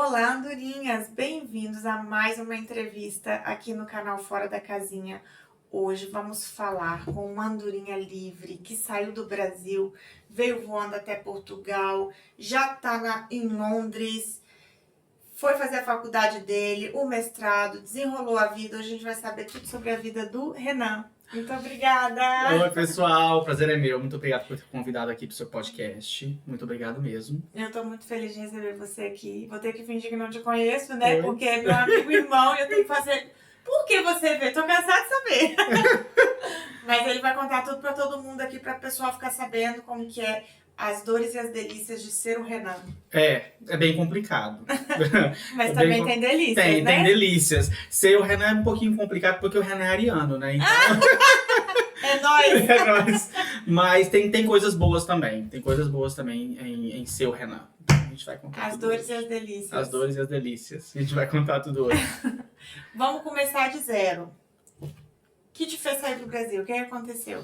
Olá, andorinhas! Bem-vindos a mais uma entrevista aqui no canal Fora da Casinha. Hoje vamos falar com uma andorinha livre que saiu do Brasil, veio voando até Portugal, já está em Londres, foi fazer a faculdade dele, o mestrado, desenrolou a vida. Hoje a gente vai saber tudo sobre a vida do Renan. Muito obrigada! Oi, pessoal. Prazer é meu. Muito obrigado por ter convidado aqui pro seu podcast. Muito obrigado mesmo. Eu tô muito feliz de receber você aqui. Vou ter que fingir que não te conheço, né? Oi. Porque é meu amigo e irmão e eu tenho que fazer... Por que você vê? Tô cansada de saber. Mas ele vai contar tudo pra todo mundo aqui, pra pessoal ficar sabendo como que é as dores e as delícias de ser o Renan. É bem complicado. Mas É também bem tem delícias, Tem né? delícias. Ser o Renan é um pouquinho complicado porque o Renan é ariano, né? Então... É nóis! é nóis. Mas tem coisas boas também. Tem coisas boas também em ser o Renan. Então, a gente vai contar As tudo dores hoje. e as delícias. As dores e as delícias. A gente vai contar tudo hoje. Vamos começar de zero. O que te fez sair do Brasil? O que aconteceu?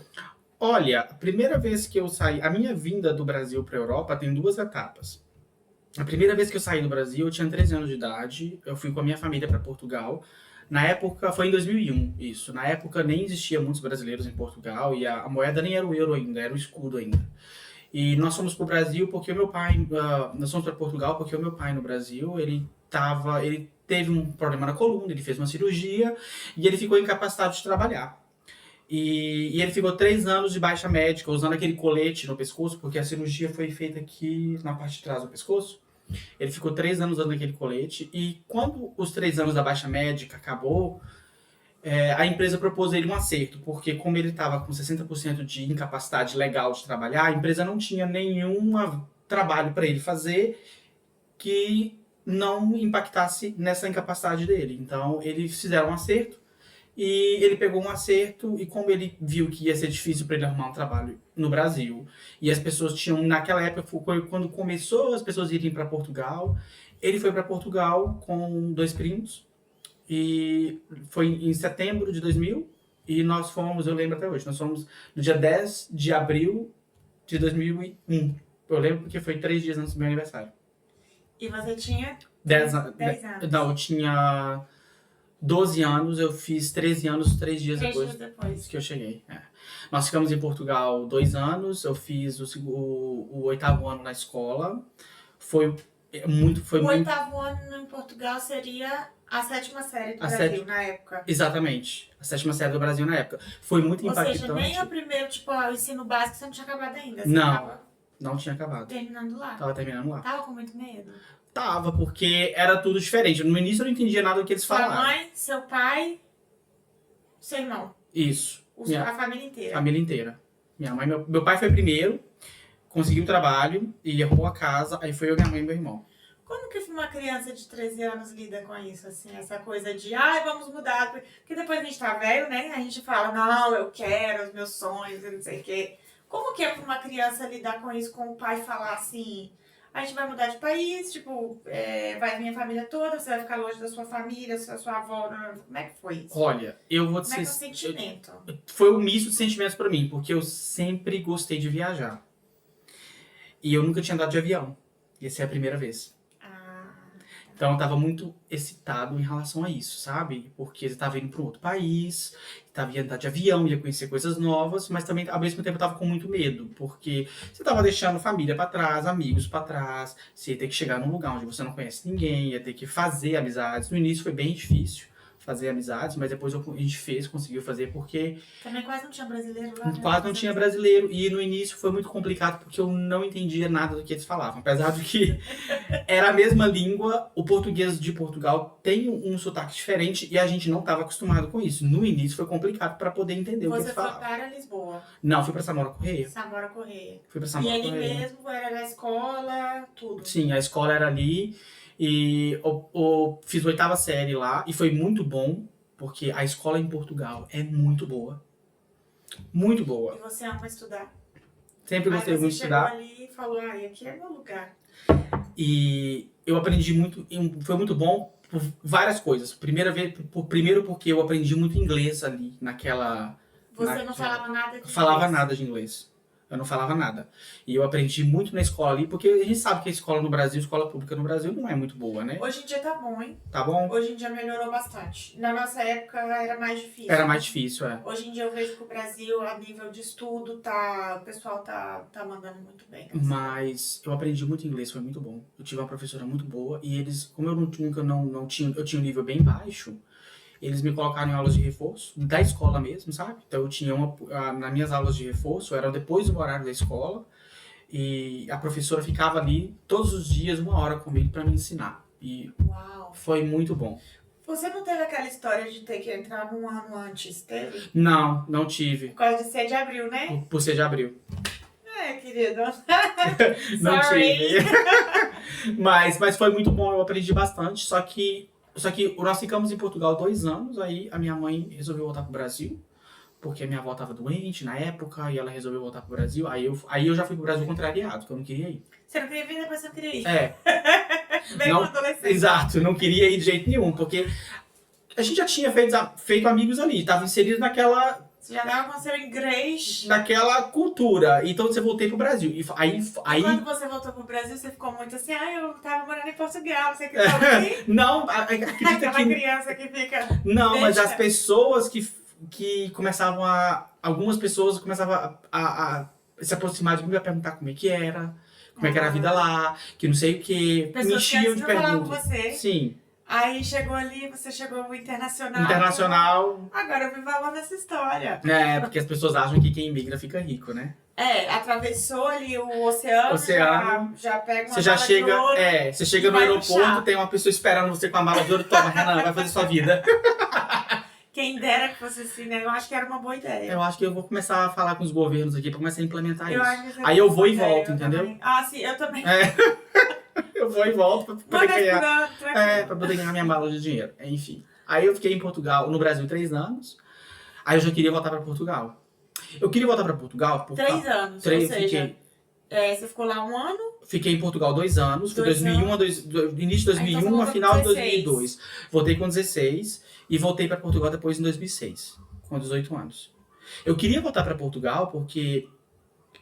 Olha, a primeira vez que eu saí... A minha vinda do Brasil para a Europa tem duas etapas. A primeira vez que eu saí do Brasil, eu tinha 13 anos de idade. Eu fui com a minha família para Portugal. Na época, foi em 2001, isso. Na época, nem existia muitos brasileiros em Portugal e a moeda nem era o euro ainda, era o escudo ainda. E nós fomos para o Brasil porque o meu pai... nós fomos para Portugal porque o meu pai no Brasil, ele teve um problema na coluna, ele fez uma cirurgia e ele ficou incapacitado de trabalhar. E ele ficou 3 anos de baixa médica, usando aquele colete no pescoço, porque a cirurgia foi feita aqui na parte de trás do pescoço. Ele ficou 3 anos usando aquele colete, e quando os 3 anos da baixa médica acabou, a empresa propôs a ele um acerto, porque como ele estava com 60% de incapacidade legal de trabalhar, a empresa não tinha nenhum trabalho para ele fazer que não impactasse nessa incapacidade dele. Então, eles fizeram um acerto, e ele pegou um acerto, e como ele viu que ia ser difícil para ele arrumar um trabalho no Brasil, e as pessoas tinham, naquela época, foi quando começou as pessoas irem para Portugal, ele foi para Portugal com 2 primos, e foi em setembro de 2000, e nós fomos, eu lembro até hoje, nós fomos no dia 10 de abril de 2001. Eu lembro porque foi 3 dias antes do meu aniversário. E você tinha 10 anos? Não, eu tinha 12 anos, eu fiz 13 anos 3 dias 3 depois dias depois. que eu cheguei. Nós ficamos em Portugal 2 anos, eu fiz o 8º ano na escola. Foi O muito... 8º ano em Portugal seria a 7ª série do Brasil, na época. Exatamente, a 7ª série do Brasil na época. Foi muito impactante. Ou seja, nem o primeiro, tipo, o ensino básico você não tinha acabado ainda. Você Não tinha acabado. terminando lá. Tava terminando lá. Tava com muito medo? Tava, porque era tudo diferente. No início eu não entendia nada do que eles falavam. Sua mãe, seu pai, seu irmão. Isso. A família inteira. Família inteira. Minha mãe, meu pai foi primeiro, conseguiu o trabalho e arrumou a casa, aí foi eu, minha mãe e meu irmão. Como que uma criança de 13 anos lida com isso, assim, essa coisa de, vamos mudar, porque depois a gente tá velho, né, a gente fala, não, eu quero os meus sonhos, eu não sei o quê. Como que é pra uma criança lidar com isso, com o pai falar assim, a gente vai mudar de país, tipo, vai vir a família toda, você vai ficar longe da sua família, da sua avó, como é que foi isso? Olha, eu vou dizer... Como é que é o sentimento? Foi um misto de sentimentos pra mim, porque eu sempre gostei de viajar. E eu nunca tinha andado de avião. Ia ser a primeira vez. Então eu tava muito excitado em relação a isso, sabe? Porque eu tava indo para um outro país, ia andar de avião, ia conhecer coisas novas, mas também ao mesmo tempo eu tava com muito medo, porque você tava deixando família pra trás, amigos pra trás, você ia ter que chegar num lugar onde você não conhece ninguém, ia ter que fazer amizades. No início foi bem difícil fazer amizades, mas depois a gente conseguiu fazer, porque... Também quase não tinha brasileiro lá, né? Quase não tinha brasileiro, e no início foi muito complicado, porque eu não entendia nada do que eles falavam, apesar de que era a mesma língua. O português de Portugal tem um sotaque diferente, e a gente não estava acostumado com isso. No início foi complicado para poder entender o que eles falavam. Você foi para Lisboa? Não, fui para Samora Correia. Samora Correia. Fui para Samora Correia. E ali mesmo era na escola, tudo? Sim, a escola era ali. E fiz a 8ª série lá, e foi muito bom, porque a escola em Portugal é muito boa. Muito boa. E você ama estudar? Sempre gostei muito de estudar. Você chegou ali e falou, aqui é meu lugar. E eu aprendi muito, foi muito bom por várias coisas. Primeiro porque eu aprendi muito inglês ali, naquela... Você não falava nada de inglês? Falava nada de inglês. Eu não falava nada. E eu aprendi muito na escola ali, porque a gente sabe que a escola no Brasil, escola pública no Brasil, não é muito boa, né? Hoje em dia tá bom, hein? Tá bom? Hoje em dia melhorou bastante. Na nossa época era mais difícil. Era mais difícil, é. Hoje em dia eu vejo que o Brasil, a nível de estudo, o pessoal tá mandando muito bem. Mas eu aprendi muito inglês, foi muito bom. Eu tive uma professora muito boa e eles, como eu não tinha, eu tinha um nível bem baixo, eles me colocaram em aulas de reforço, da escola mesmo, sabe? Então eu tinha nas minhas aulas de reforço, eram depois do horário da escola, e a professora ficava ali todos os dias, 1 hora comigo para me ensinar. E Uau! foi muito bom. Você não teve aquela história de ter que entrar 1 ano antes, teve? Não tive. Por causa de ser de abril, né? Por ser de abril. É, querido. Não Sorry. tive. Mas foi muito bom, eu aprendi bastante, só que nós ficamos em Portugal 2 anos, aí a minha mãe resolveu voltar pro Brasil, porque a minha avó estava doente na época, e ela resolveu voltar pro Brasil, aí eu já fui pro Brasil contrariado, porque eu não queria ir. Você não queria vir, depois você não queria ir. É. Bem Não, no adolescente. exato, não queria ir de jeito nenhum, porque a gente já tinha feito amigos ali, estava inserido Você já dava com seu inglês. naquela cultura, então você voltei pro Brasil. E aí Quando você voltou pro Brasil, você ficou muito assim, eu tava morando em Portugal, você que tava assim? não, acredita Aquela que criança que fica... não, mas Deixa. as pessoas que começavam algumas pessoas começavam a se aproximar de mim e a perguntar como é que era a vida lá, que não sei o que, me Pessoas que enchiam antes de não falavam com perguntas. você. Sim, Aí chegou ali, você chegou internacional. internacional, Agora eu vi valor nessa história. né, porque as pessoas acham que quem imigra fica rico, né? É, atravessou ali o oceano, já pega uma Você já mala chega, de ouro. você chega e no vai aeroporto, puxar. tem uma pessoa esperando você com a mala de ouro, toma, Renan, vai fazer sua vida. Quem dera que fosse assim, né? Eu acho que era uma boa ideia. Eu acho que eu vou começar a falar com os governos aqui pra começar a implementar Eu isso. acho que você Aí eu vou e ideia, volto, eu entendeu? também. Ah, sim, eu também. Eu vou e volto pra Uma poder vez por ganhar. ano, tranquilo. Pra poder ganhar minha mala de dinheiro. Enfim. Aí eu fiquei em Portugal, no Brasil, 3 anos. Aí eu já queria voltar pra Portugal. Eu queria voltar pra Portugal porque 3 anos, ou seja, você ficou lá 1 ano? Fiquei em Portugal 2 anos. Foi 2001 início de 2001 então você a final de voltou com 2002. Voltei com 16 e voltei pra Portugal depois em 2006, com 18 anos. Eu queria voltar pra Portugal porque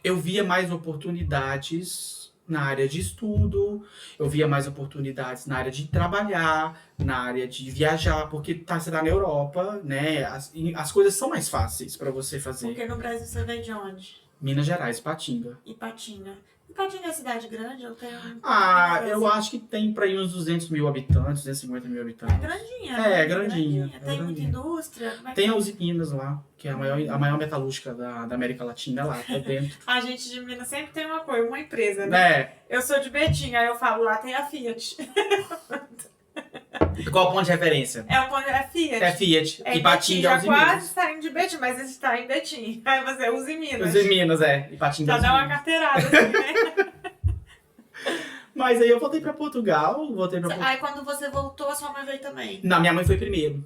eu via mais oportunidades na área de estudo, eu via mais oportunidades na área de trabalhar, na área de viajar, porque você tá na Europa, né? As coisas são mais fáceis pra você fazer. Porque no Brasil você veio de onde? Minas Gerais, Patinga. Ipatinga. Ipatinga é cidade grande? Eu tenho... Eu acho que tem pra aí uns 200 mil habitantes, 250 mil É habitantes. grandinha. É, né? grandinha. Tem muita grandinha. indústria. Como é que Tem é? a Usipinas lá, que é a maior metalúrgica da América Latina, lá, tá dentro. A gente de Minas sempre tem um apoio, uma empresa, né? É, Eu sou de Betim, aí eu falo, lá tem a Fiat. qual o ponto de referência? É Fiat. É Fiat. É E em Betim, Patinga é já Usiminas. quase saindo de Betim, mas está em Betim. Aí você usa em Minas. Usiminas, E Patinga Já é dá uma Usiminas. carteirada assim, né? Mas aí eu voltei pra Portugal, Aí quando você voltou, a sua mãe veio também. Não, minha mãe foi primeiro.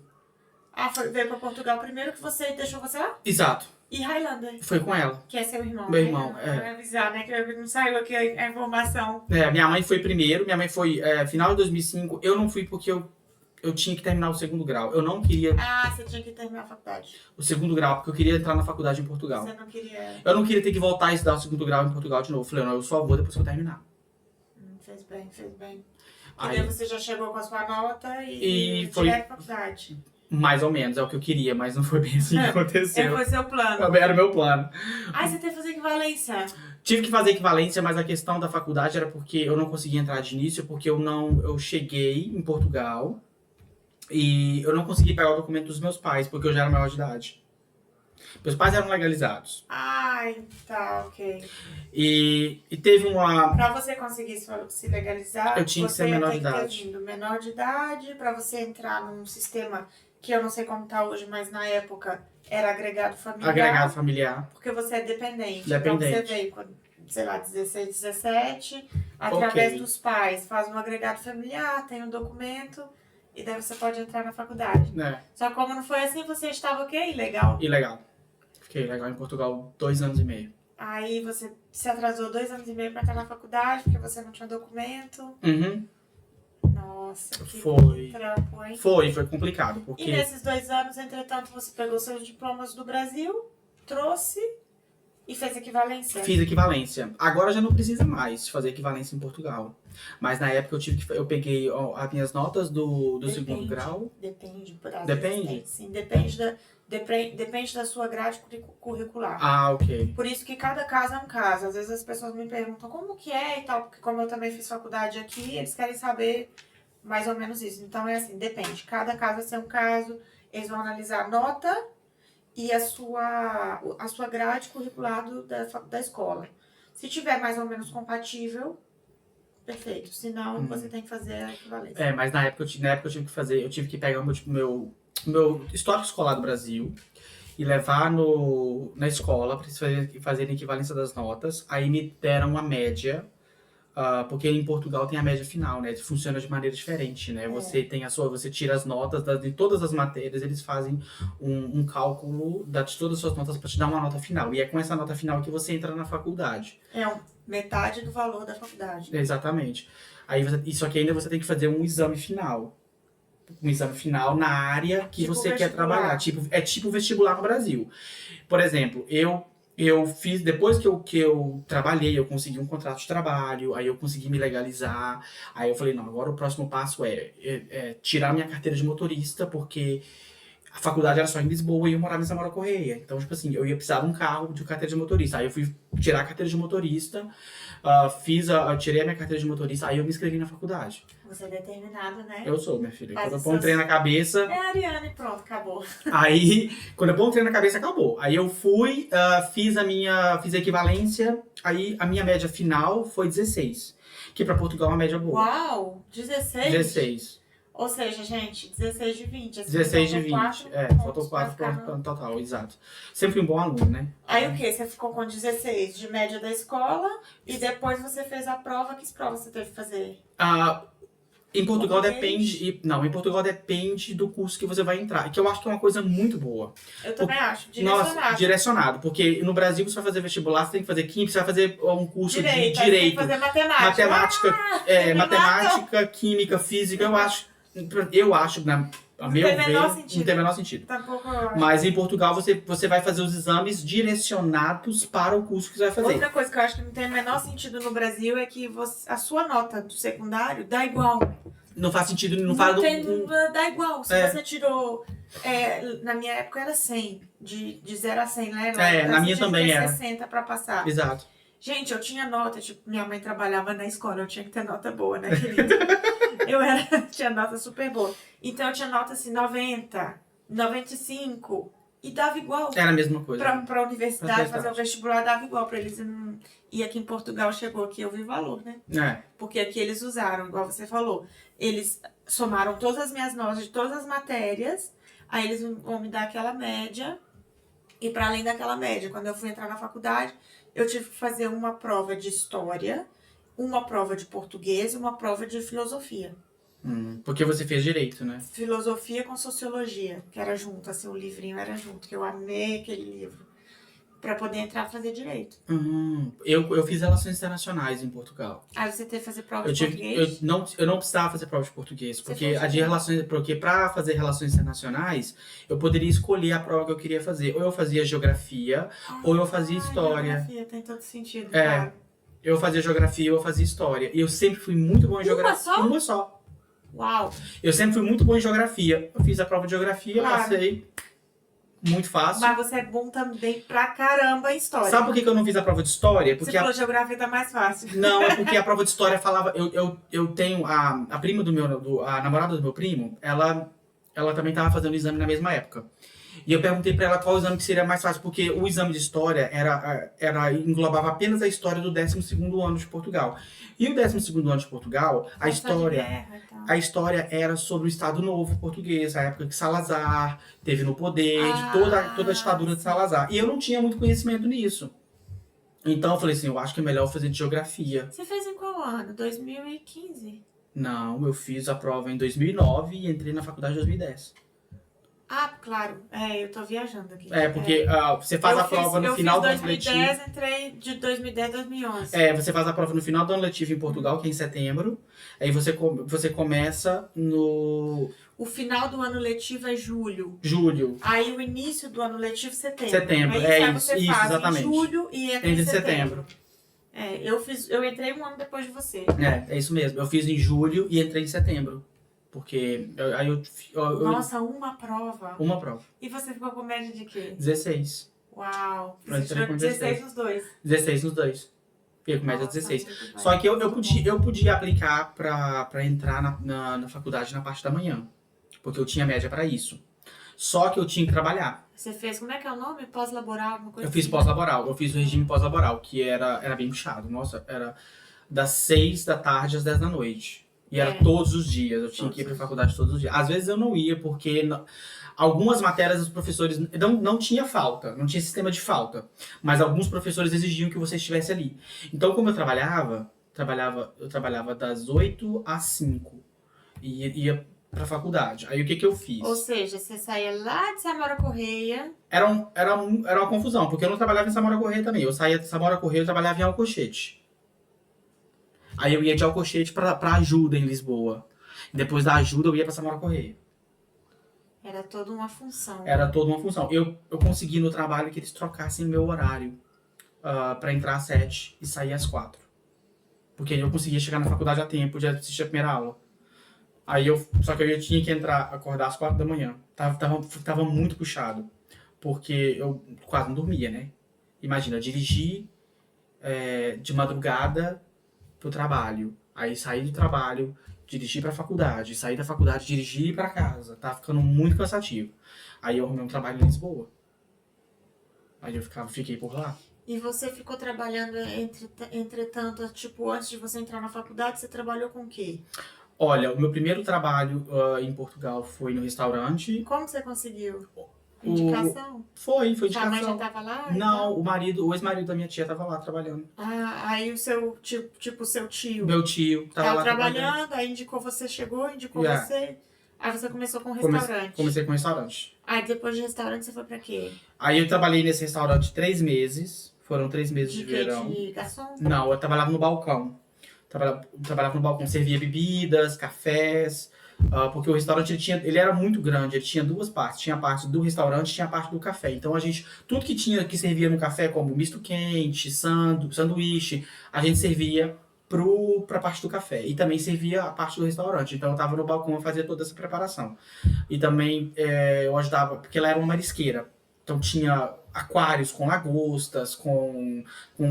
Veio pra Portugal primeiro que você deixou você lá? Exato. E Highlander, Foi com ela. que é seu irmão. Meu né? irmão, Pra avisar, né? Que não saiu aqui a informação. Minha mãe foi primeiro. Minha mãe foi final de 2005. Eu não fui porque eu tinha que terminar o segundo grau. Eu não queria Ah, você tinha que terminar a faculdade. o segundo grau, porque eu queria entrar na faculdade em Portugal. Você não queria... Eu não queria ter que voltar a estudar o segundo grau em Portugal de novo. Eu falei, não, eu só vou depois que eu terminar. Fez bem, fez bem. E Aí, daí você já chegou com a sua nota E foi- direto pra faculdade. mais ou menos, é o que eu queria, mas não foi bem assim que Esse aconteceu. foi seu plano. Era o meu plano. Aí você teve que fazer equivalência. Tive que fazer equivalência, mas a questão da faculdade era porque eu não conseguia entrar de início, porque eu cheguei em Portugal e eu não consegui pegar o documento dos meus pais, porque eu já era maior de idade. Meus pais eram legalizados. Ai, tá, ok. E teve uma... Pra você conseguir se legalizar, Eu tinha que você ser ia menor ter de que ter idade. vindo menor de idade, pra você entrar num sistema que eu não sei como tá hoje, mas na época era agregado familiar. Agregado familiar. Porque você é dependente. Dependente. Então você veio com, sei lá, 16, 17, através Ok. dos pais, faz um agregado familiar, tem um documento, e daí você pode entrar na faculdade. Né? Só que como não foi assim, você estava o quê? Ilegal. Ilegal. Fiquei legal em Portugal 2 anos e meio. Aí você se atrasou 2 anos e meio pra entrar na faculdade, porque você não tinha documento. Uhum. Nossa, que Foi. trampo, hein? Foi complicado, E porque... nesses 2 anos, entretanto, você pegou seus diplomas do Brasil, trouxe E fez equivalência? Fiz equivalência. Agora já não precisa mais fazer equivalência em Portugal. Mas na época eu peguei as minhas notas do segundo grau. Depende. Depende? Sim, depende da sua grade curricular. Ah, ok. Por isso que cada caso é um caso. Às vezes as pessoas me perguntam como que é e tal, porque como eu também fiz faculdade aqui, eles querem saber mais ou menos isso. Então é assim, depende. Cada caso vai ser um caso, eles vão analisar a nota e a sua grade curricular da escola. Se tiver mais ou menos compatível, perfeito. Senão, você tem que fazer a equivalência. Mas na época eu tive que pegar o meu histórico escolar do Brasil e levar na escola para eles fazerem equivalência das notas. Aí me deram uma média, porque em Portugal tem a média final, né? Funciona de maneira diferente, né? Você tira as notas de todas as matérias, eles fazem um cálculo de todas as suas notas para te dar uma nota final. E é com essa nota final que você entra na faculdade. Metade do valor da faculdade. Exatamente. Só que ainda você tem que fazer um exame final. Um exame final na área que você quer trabalhar. É tipo vestibular no Brasil. Por exemplo, eu fiz, depois que eu trabalhei, eu consegui um contrato de trabalho, aí eu consegui me legalizar, aí eu falei, não, agora o próximo passo é tirar minha carteira de motorista, porque a faculdade era só em Lisboa e eu morava em Samarão Correia. Então, tipo assim, eu ia precisar de um carro de carteira de motorista. Aí eu fui tirar a carteira de motorista, tirei a minha carteira de motorista, aí eu me inscrevi na faculdade. Você é determinado, né? Eu sou, minha filha. Quando eu ponho um trem na cabeça... É a Ariane, pronto, acabou. Aí, quando eu ponho um trem na cabeça, acabou. Aí eu fui, fiz a equivalência, aí a minha média final foi 16. Que pra Portugal é uma média boa. Uau! 16? 16. Ou seja, gente, 16 de 20. 16 de 20. Faltou 4 para o total, exato. Sempre fui um bom aluno, né? Aí o que? Você ficou com 16 de média da escola e depois você fez a prova. Que prova você teve que fazer? Em Portugal depende. Não, em Portugal depende do curso que você vai entrar. Que eu acho que é uma coisa muito boa. Eu também acho. Direcionado. Nossa, direcionado. Porque no Brasil você vai fazer vestibular, você tem que fazer química, você vai fazer um curso de direito. Você tem que fazer matemática. Matemática, química, física, eu acho, a meu ver, não tem o menor sentido. Mas em Portugal você vai fazer os exames direcionados para o curso que você vai fazer. Outra coisa que eu acho que não tem o menor sentido no Brasil é que a sua nota do secundário dá igual. Não faz sentido, não faz... Dá igual. Se você tirou... na minha época era 100, de 0 a 100, né? Na minha também era. 60 para passar. Exato. Gente, eu tinha nota, tipo, minha mãe trabalhava na escola, eu tinha que ter nota boa, né, querida? Tinha nota super boa. Então eu tinha nota assim, 90, 95, e dava igual. Era a mesma coisa. Pra universidade, fazer o vestibular, dava igual pra eles. E aqui em Portugal chegou aqui, eu vi valor, né? Porque aqui eles usaram, igual você falou, eles somaram todas as minhas notas de todas as matérias, aí eles vão me dar aquela média, e para além daquela média, quando eu fui entrar na faculdade, eu tive que fazer uma prova de história, uma prova de português e uma prova de filosofia. Porque você fez direito, né? Filosofia com sociologia, que era junto, assim, o livrinho era junto, que eu amei aquele livro, para poder entrar e fazer direito. Eu fiz relações internacionais em Portugal. Aí você teve que fazer prova de português? Eu não precisava fazer prova de português, porque para fazer relações internacionais, eu poderia escolher a prova que eu queria fazer. Ou eu fazia geografia, ou eu fazia história. Geografia tem todo sentido, claro. Eu fazia geografia, ou eu fazia história. E eu sempre fui muito bom em geografia. Uma só? Uau! Eu sempre fui muito bom em geografia. Eu fiz a prova de geografia, passei. Muito fácil. Mas você é bom também pra caramba em história. Sabe por que eu não fiz a prova de história? Porque você falou geografia tá mais fácil. Não, é porque a prova de história falava... Eu tenho a prima a namorada do meu primo, ela também tava fazendo o exame na mesma época. E eu perguntei pra ela qual exame que seria mais fácil, porque o exame de história englobava apenas a história do 12º ano de Portugal. E o 12º ano de Portugal, a história era sobre o Estado Novo português, a época que Salazar teve no poder, de toda a ditadura de Salazar. E eu não tinha muito conhecimento nisso. Então eu falei assim, eu acho que é melhor fazer de geografia. Você fez em qual ano? 2015? Não, eu fiz a prova em 2009 e entrei na faculdade em 2010. Claro. Eu tô viajando aqui. Porque você faz a prova no final do ano letivo. Eu fiz 2010, entrei de 2010 a 2011. Você faz a prova no final do ano letivo em Portugal, que é em setembro. Aí você começa O final do ano letivo é julho. Julho. Aí o início do ano letivo, setembro. Setembro, Aí você isso, faz exatamente. em julho e entra Entre em setembro. Eu entrei um ano depois de você. É isso mesmo. Eu fiz em julho e entrei em setembro. Porque Nossa, uma prova. Uma prova. E você ficou com média de quê? 16. Uau. Eu Você entrei tirou com 16 nos dois. 16 nos dois. Fiquei com média Nossa, 16. muito bem. Só que eu Muito podia aplicar pra entrar na faculdade na parte da manhã. Porque eu tinha média pra isso. Só que eu tinha que trabalhar. Você fez, como é que é o nome? Pós-laboral? Alguma coisa Eu fiz assim? pós-laboral. Eu fiz o regime pós-laboral, que era bem puxado. Nossa, era das 6 da tarde às 10 da noite. E era todos os dias. Eu tinha que ir pra faculdade todos os dias. Às vezes eu não ia, porque algumas matérias os professores não tinha falta, não tinha sistema de falta. Mas alguns professores exigiam que você estivesse ali. Então, como eu trabalhava das 8 às 5. E ia pra faculdade. Aí o que eu fiz? Ou seja, você saía lá de Samora Correia. Era uma confusão, porque eu não trabalhava em Samora Correia também. Eu saía de Samora Correia, eu trabalhava em Alcochete. Aí eu ia de Alcochete pra Ajuda, em Lisboa. Depois da Ajuda, eu ia pra Samora Correia. Era toda uma função. Era toda uma função. Eu consegui no trabalho que eles trocassem o meu horário pra entrar às 7 e sair às 4. Porque eu conseguia chegar na faculdade a tempo de assistir a primeira aula. Só que eu tinha que acordar às 4 da manhã. Tava muito puxado. Porque eu quase não dormia, né? Imagina, dirigir de madrugada pro trabalho. Aí sair do trabalho, dirigir pra faculdade. Sair da faculdade, dirigir pra casa. Tava ficando muito cansativo. Aí eu arrumei um trabalho em Lisboa. Aí eu fiquei por lá. E você ficou trabalhando, entretanto, tipo, antes de você entrar na faculdade, você trabalhou com o quê? Olha, o meu primeiro trabalho em Portugal foi no restaurante. Como você conseguiu? Indicação? Foi Sua indicação. mãe já tava lá? Não, o ex-marido da minha tia tava lá trabalhando. Aí o seu, tipo, seu tio Meu tio tava lá trabalhando, aí indicou você, indicou você. Aí você começou com um restaurante. Comecei com restaurante. Aí depois de restaurante você foi pra quê? Aí eu trabalhei nesse restaurante 3 meses. Foram 3 meses de verão. De garçom? Não, eu trabalhava no balcão. Trabalhava no balcão, servia bebidas, cafés. Porque o restaurante ele era muito grande, ele tinha duas partes. Tinha a parte do restaurante e tinha a parte do café. Então tudo que servia no café, como misto quente, sanduíche, a gente servia pra parte do café. E também servia a parte do restaurante. Então eu tava no balcão, eu fazia toda essa preparação. E também eu ajudava, porque ela era uma marisqueira. Então tinha aquários com lagostas, com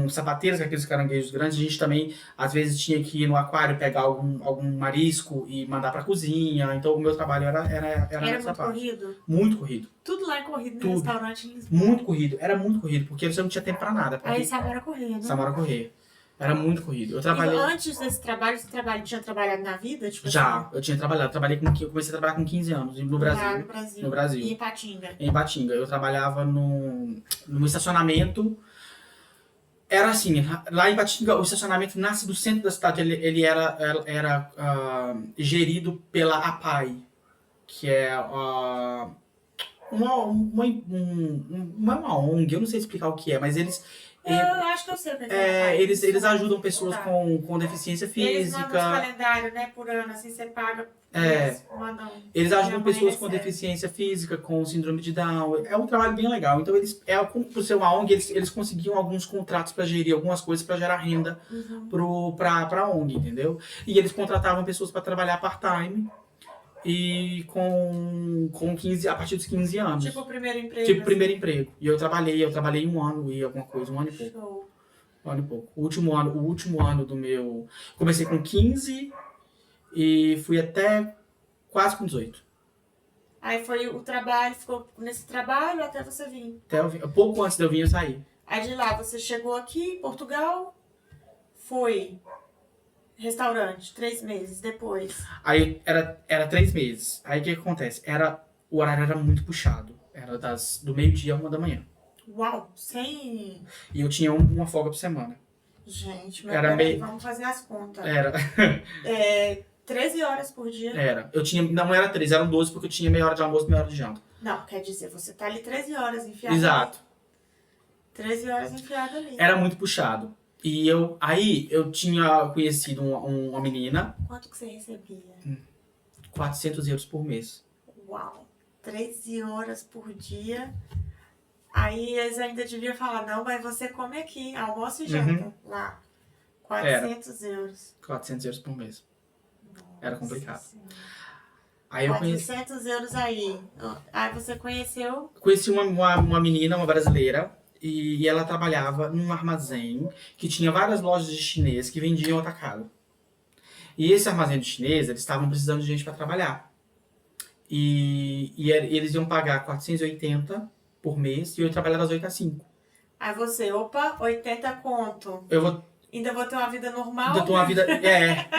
sapateiras, aqueles caranguejos grandes. A gente também, às vezes, tinha que ir no aquário pegar algum marisco e mandar pra cozinha. Então o meu trabalho era nessa muito parte. Corrido? Muito corrido. Tudo lá é corrido, no restaurante em Lisboa. Muito corrido. Era muito corrido, porque você não tinha tempo pra nada. Aí Samora Correia, né? Samora Correia. Era muito corrido. Eu trabalhei... E antes desse trabalho, você tinha trabalhado na vida? Tipo Já, assim? eu tinha trabalhado. Eu comecei a trabalhar com 15 anos no Brasil. No Brasil. E em Patinga? Em Patinga. Eu trabalhava num estacionamento. Era assim, lá em Patinga, o estacionamento nasce do centro da cidade. Ele era gerido pela APAI, que é uma ONG. Eu não sei explicar o que é, mas eles... Eu acho que eu sei o que é. Eles ajudam pessoas com deficiência física. Eles mandam um calendário, né, por ano, assim, você paga. Eles ajudam pessoas com deficiência física, com síndrome de Down. É um trabalho bem legal. Então, por ser uma ONG, eles conseguiam alguns contratos para gerir algumas coisas para gerar renda para a ONG, entendeu? E eles contratavam pessoas para trabalhar part-time. E a partir dos 15 anos. Tipo o primeiro emprego. Tipo primeiro emprego. E eu trabalhei 1 ano e alguma coisa, 1 ano e pouco. Show. 1 ano e pouco. O último ano do meu... Comecei com 15 e fui até quase com 18. Aí foi o trabalho, ficou nesse trabalho até você vir. Pouco antes de eu vir, eu saí. Aí de lá você chegou aqui em Portugal, foi... Restaurante, 3 meses depois. Aí era 3 meses. Aí o que acontece? O horário era muito puxado. Era do meio-dia a 1 da manhã. Uau, sem... E eu tinha uma folga por semana. Gente, mas peraí, vamos fazer as contas. Era. 13 horas por dia. Era. Não era 13, eram 12 porque eu tinha meia hora de almoço e meia hora de janta. Não, quer dizer, você tá ali 13 horas enfiado. Exato. 13 horas enfiado ali. Era muito puxado. E aí eu tinha conhecido uma menina. Quanto que você recebia? 400 € por mês. Uau! 13 horas por dia. Aí eles ainda deviam falar, não, mas você come aqui, almoço e janta lá. 400 €. 400 € por mês. Era complicado. Senhora. Aí eu 400 € aí. Aí você conheceu? Conheci uma menina, uma brasileira, e ela trabalhava num armazém que tinha várias lojas de chinês que vendiam atacado. E esse armazém de chinês, eles estavam precisando de gente para trabalhar. Eles iam pagar 480 por mês e eu trabalhava das 8 às 5. Aí você, 80 conto. Ainda vou ter uma vida normal? Ainda tô uma vida...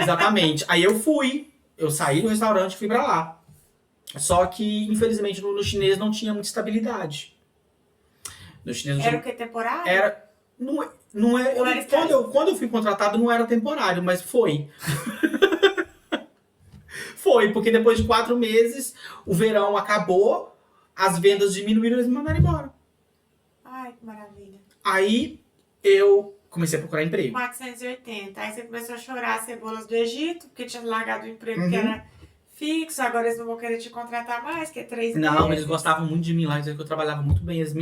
exatamente. Aí eu saí do restaurante e fui pra lá. Só que, infelizmente, no chinês não tinha muita estabilidade. No chinês Era o que, temporário? Era... Não é... Quando eu fui contratado, não era temporário, mas foi. Foi, porque depois de 4 meses, o verão acabou, as vendas diminuíram e eles me mandaram embora. Ai, que maravilha. Aí, eu comecei a procurar emprego. 480. Aí você começou a chorar as cebolas do Egito, porque tinha largado o emprego que era fixo, agora eles não vão querer te contratar mais, que é 3 meses. Não, eles gostavam muito de mim lá, diziam que eu trabalhava muito bem. Eles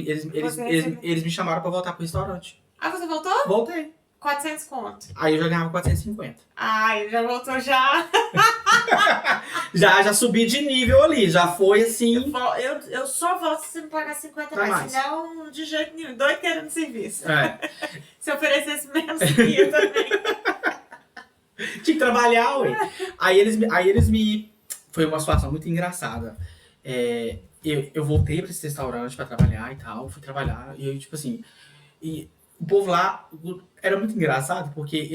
me chamaram pra voltar pro restaurante. Ah, você voltou? Voltei. 400 conto. Aí eu já ganhava 450. Ai, já voltou já. Já subi de nível ali, já foi assim. Eu só volto se você me pagar 50 mais. Senão, de jeito nenhum. Doido querendo serviço. Se oferecesse menos, eu também. Tinha que trabalhar, ué. Aí eles me... Foi uma situação muito engraçada. Eu voltei pra esse restaurante pra trabalhar e tal. Fui trabalhar e eu, tipo assim... E o povo lá era muito engraçado porque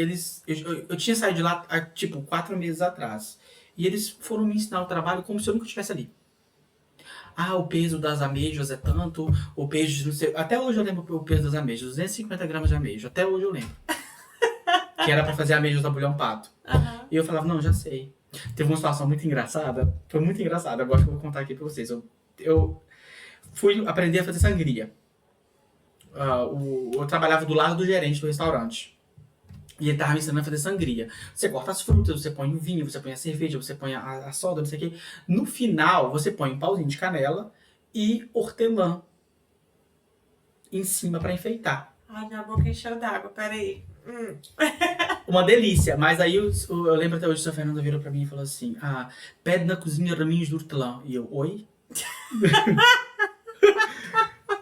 eu tinha saído de lá há, tipo, 4 meses atrás. E eles foram me ensinar o trabalho como se eu nunca estivesse ali. Ah, o peso das amêijoas é tanto, o peso de não sei... Até hoje eu lembro o peso das amêijoas, 250 gramas de ameijo. Até hoje eu lembro. Que era pra fazer amêijoas da bulhão pato. E eu falava, não, já sei. Teve uma situação muito engraçada. Foi muito engraçada. Agora que eu vou contar aqui pra vocês. Eu fui aprender a fazer sangria. Eu trabalhava do lado do gerente do restaurante. E ele tava me ensinando a fazer sangria. Você corta as frutas, você põe o vinho, você põe a cerveja, você põe a soda, não sei o quê. No final, você põe um pauzinho de canela e hortelã em cima pra enfeitar. Ai, minha boca encheu d'água, peraí. Uma delícia. Mas aí eu lembro até hoje que a Fernanda virou pra mim e falou assim: pede na cozinha raminhos de hortelã. E eu, oi?